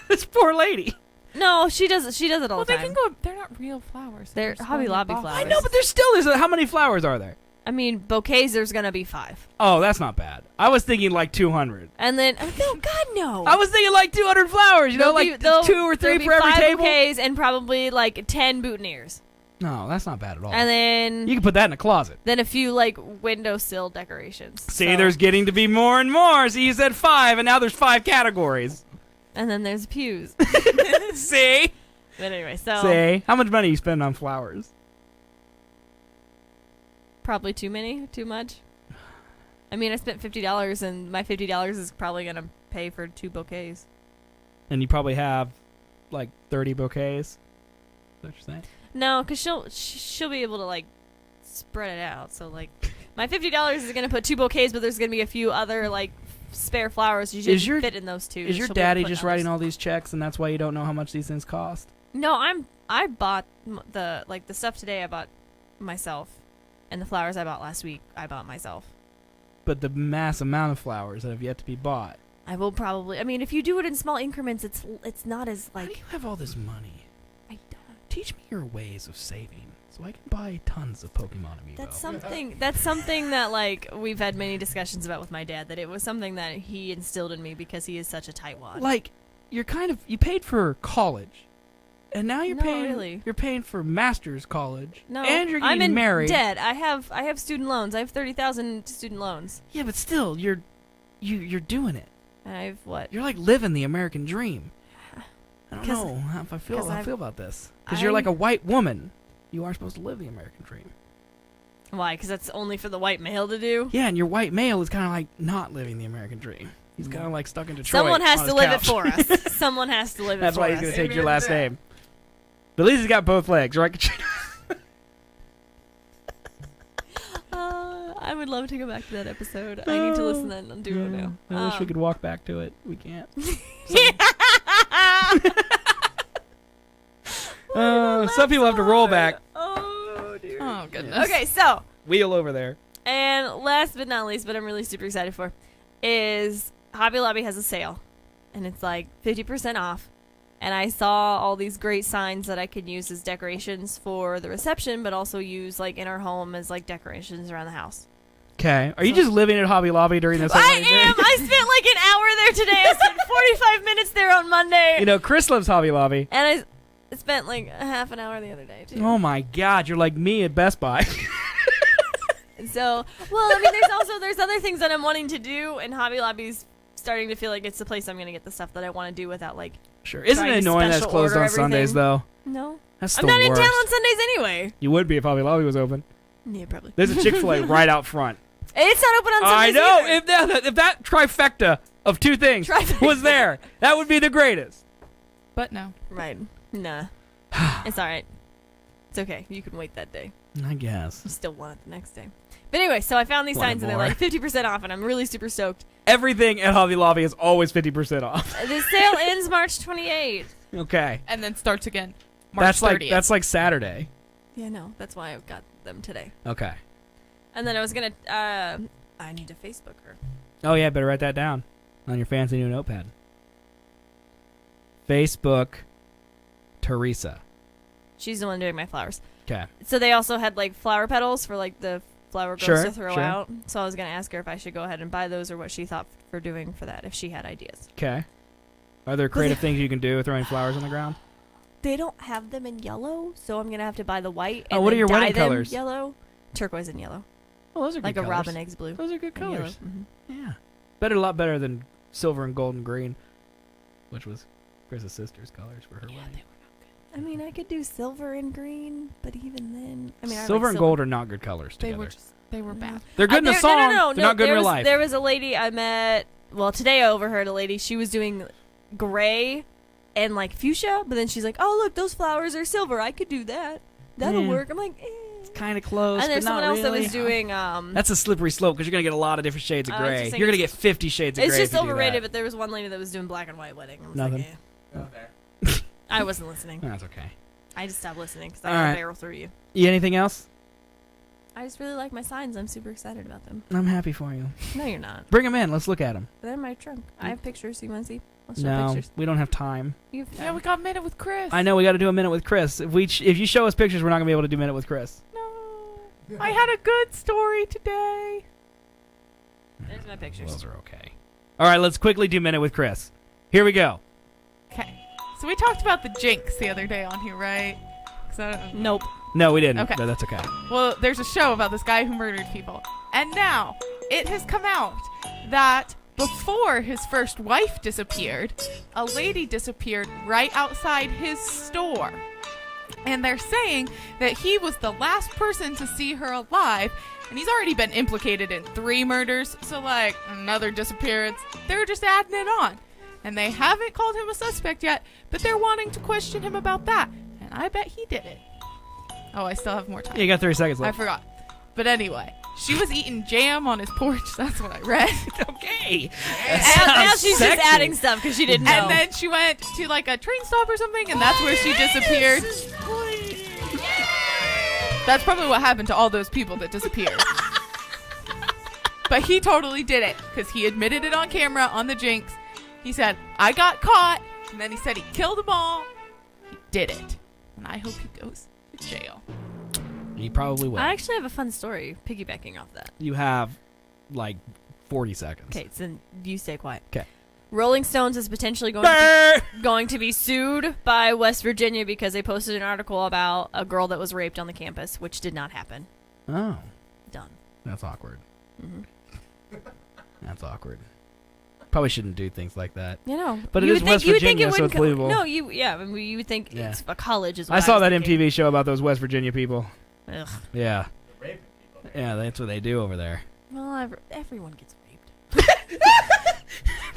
This poor lady. No, she does it all Well, the they time. can go. They're not real flowers. They're just Hobby going in Lobby boxes. flowers. I know, but there's still how many flowers are there? I mean, bouquets. There's gonna be 5, Oh, that's not bad. I was thinking like 200. and then no, God no. I was thinking like 200 flowers. You know, like 2 or 3 there'll be for every 5 table. bouquets and probably like 10 boutonnieres, No, that's not bad at all. and then You can put that in a closet. a few like windowsill decorations. See, So- there's getting to be more and more. See, you said 5, and now there's 5 categories. and then there's pews. See? But anyway, so See? How much money you spend on flowers? probably too much. I mean, I spent $50, and my $50 is probably gonna pay for 2 bouquets. And you probably have like 30 bouquets. Is that what you're saying? No, because she'll be able to like spread it out. So like, my $50 is gonna put 2 bouquets, but there's gonna be a few other like spare flowers you should Is your- fit in those 2. Is your daddy just writing all these checks, and that's why you don't know how much these things cost? No, I bought the stuff today. I bought myself, and the flowers I bought last week I bought myself. But the mass amount of flowers that have yet to be bought. I will probably. I mean, if you do it in small increments, it's not as How do like. you have all this money? I don't. Teach me your ways of saving, so I can buy tons of Pokemon Amiibo. That's something. That's something that like we've had many discussions about with my dad. That it was something that he instilled in me because he is such a tightwad. Like, you paid for college, and now you're No, paying. really. You're paying for master's college. No, and you're I'm getting in married. debt. I have student loans. I have 30,000 student loans. Yeah, but still, you're doing it. And I have what? You're like living the American dream. I don't 'Cause- know how I feel about this. Because I- you're like a white woman. You are supposed to live the American dream. Why? Because that's only for the white male to do. Yeah, and your white male is kind of like not living the American dream. He's kind of like stuck in Detroit. Someone has on to his live couch. it for us. Someone has to live it That's for why he's us. going to take your Amen last to that. name. But at least he's got both legs, right? Katrina? I would love to go back to that episode. I need to listen to that on Duo now. I wish we could walk back to it. We can't. Some people have to roll back. Oh dear. Oh goodness. Okay, so Wheel over there. and last but not least, but I'm really super excited for, is Hobby Lobby has a sale, and it's like 50% off. And I saw all these great signs that I could use as decorations for the reception, but also use like in our home as like decorations around the house. Okay. Are you just living at Hobby Lobby during this? I whole thing? am. I spent like an hour there today. I spent 45 minutes there on Monday. You know, Chris loves Hobby Lobby. And I spent like a half an hour the other day too. Oh my God, you're like me at Best Buy. So, well, I mean, there's other things that I'm wanting to do, and Hobby Lobby's starting to feel like it's the place I'm going to get the stuff that I want to do without like. Sure. Isn't Trying it to annoying that it's special closed order on Sundays everything. though? No, That's I'm the not in worst. town on Sundays anyway. You would be if Hobby Lobby was open. Yeah, probably. There's a Chick-fil-A right out front. It's not open on I Sundays. know. either. If that trifecta of two things Trifecta. was there, that would be the greatest. But no. Right. Nah. It's all right. It's okay. You can wait that day. I guess. You still want it the next day. But anyway, so I found these Want it signs and they're more. like 50% off, and I'm really super stoked. Everything at Hobby Lobby is always 50% off. The sale ends March 28th. Okay. And then starts again March 30th. That's like Saturday. Yeah, no, that's why I got them today. Okay. And then I was gonna. I need to Facebook her. Oh yeah, better write that down on your fancy new notepad. Facebook Teresa. She's the one doing my flowers. Okay. So they also had like flower petals for like the flower girls Sure, to throw sure. out. So I was gonna ask her if I should go ahead and buy those or what she thought for doing for that, if she had ideas. Okay. Are there creative things you can do with throwing flowers on the ground? They don't have them in yellow, so I'm gonna have to buy the white. Oh, And what are then your dye wedding them colors? Yellow, turquoise, and yellow, Oh, those are like good a colors. robin eggs blue. Those are good and yellow. colors. Mhm. Yeah. A lot better than silver and gold and green, which was Chris's sister's colors for her wedding. I mean, I could do silver and green, but even then, I mean, I Silver like and gold are not good colors They together. they were bad. They're good in a there- song. No, They're not good in there real was, life. There was a lady I met. Well, today I overheard a lady. She was doing gray and like fuchsia, but then she's like, "Oh, look, those flowers are silver. I could do that. That'll Yeah. work." I'm like, It's kind of close. And there's but not someone else that really. was doing. That's a slippery slope because you're gonna get a lot of different shades of I was gray. just saying You're gonna it's- get 50 shades of it's gray. just if you do overrated, that. but there was one lady that was doing black and white wedding. I was Nothing. Like, Not there. I wasn't listening. That's okay. I just stopped listening because I All got right. a barrel through you. Anything else? I just really like my signs. I'm super excited about them. I'm happy for you. No, you're not. Bring them in. Let's look at them. They're in my trunk. I have pictures. You want to see? Let's show No, pictures. we don't have time. You have Yeah, we got a minute with Chris. I know we got to do a minute with Chris. If you show us pictures, we're not gonna be able to do a minute with Chris. No. I had a good story today. There's my pictures. Those are okay. All right, let's quickly do minute with Chris. Here we go. Okay. So we talked about the Jinx the other day on here, right? 'Cause I don't- Nope. No, we didn't. Okay. No, that's okay. Well, there's a show about this guy who murdered people. And now it has come out that before his first wife disappeared, a lady disappeared right outside his store. And they're saying that he was the last person to see her alive, and he's already been implicated in 3 murders, so like another disappearance. They're just adding it on. And they haven't called him a suspect yet, but they're wanting to question him about that. And I bet he did it. Oh, I still have more time. Yeah, you got 30 seconds I left. forgot. But anyway, she was eating jam on his porch. That's what I read. Okay. Now she's sexy. just adding stuff because she didn't know. And then she went to like a train stop or something, and that's where she disappeared. That's probably what happened to all those people that disappeared. But he totally did it because he admitted it on camera on the Jinx. He said, "I got caught," and then he said he killed them all. He did it, and I hope he goes to jail. You probably will. I actually have a fun story piggybacking off that. You have like 40 seconds. Okay, so you stay quiet. 'Kay. Rolling Stones is potentially going to be sued by West Virginia because they posted an article about a girl that was raped on the campus, which did not happen. Oh, Done. that's awkward. Mhm. That's awkward. Probably shouldn't do things like that. You know, But it you is would think- West you would think Virginia, it so wouldn't it's believable. No, I mean, you would think Yeah. it's a college is. I What saw was that thinking. MTV show about those West Virginia people. Ugh. Yeah. Raping people. Yeah, that's what they do over there. Well, everyone gets raped.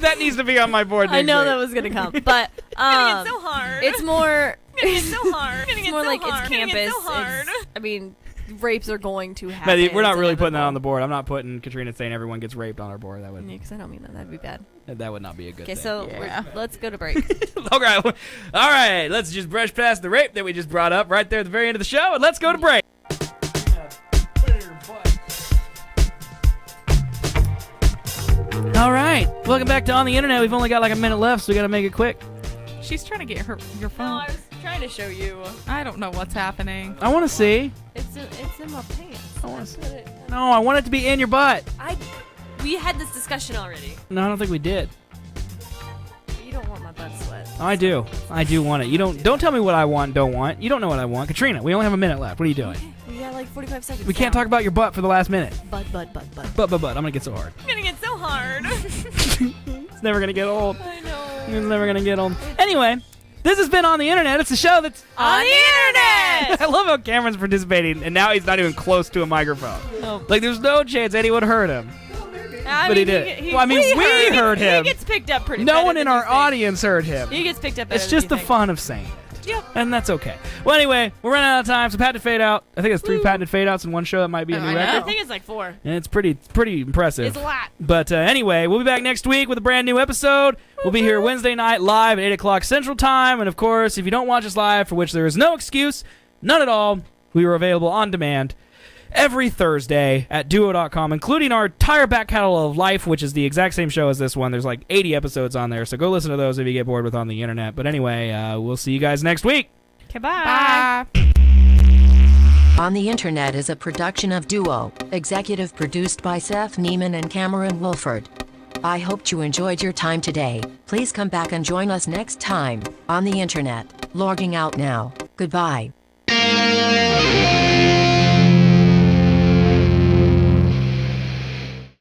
That needs to be on my board. I next know week. that was gonna come, but hard. it's more. It's so hard. It's more like it's campus. I mean, rapes are going to happen. Matthew, we're not It's really putting that on the inevitable. board. I'm not putting Katrina saying everyone gets raped on our board. That Yeah, would 'cause I don't mean that. That'd be bad. that would not be a good Okay, thing. so Yeah. let's go to break. Okay. All right. Let's just brush past the rape that we just brought up right there at the very end of the show, and let's go to break. All right. Welcome back to On the Internet. We've only got like a minute left, so we got to make it quick. She's trying to get your no, phone. I was trying to show you. I don't know what's happening. I want to see. It's in my pants. I wanna I see. put it- No, I want it to be in your butt. We had this discussion already. No, I don't think we did. You don't want my butt sweat. I do. I do want it. You don't tell me what I want, don't want. You don't know what I want. Katrina, we only have a minute left. What are you doing? We got like 45 seconds. We can't talk about your butt for the last minute. Butt. But, I'm going to get so hard. I'm gonna get so hard. It's never going to get old. I know. It's never going to get old. Anyway, this has been On the Internet. It's a show that's... On the internet. I love how Cameron's participating, and now he's not even close to a microphone. Oh. Like, there's no chance anyone heard him. I But he mean, did. Well, I mean, we heard him. He gets picked up pretty. No better one in than you our think. audience heard him. He gets picked up. It's better just the than you fun of saying it. Yep. And that's okay. Well, anyway, we're running out of time, so patented fade out. I think it's 3 Woo. patented fade outs in one show. That might be a Oh, new I think. record. I think it's like 4. And it's pretty impressive. It's a lot. But anyway, we'll be back next week with a brand new episode. We'll be here Wednesday night live at 8 o'clock Central Time. And, of course, if you don't watch us live, for which there is no excuse, none at all, we are available on demand every Thursday at duo.com, including our entire back catalog of Life, which is the exact same show as this one. There's like 80 episodes on there, so go listen to those if you get bored with On the Internet. But anyway, we'll see you guys next week. Okay, bye. Bye. On the Internet is a production of Duo, executive produced by Seth Neiman and Cameron Wolford. I hope you enjoyed your time today. Please come back and join us next time on the Internet. Logging out now. Goodbye.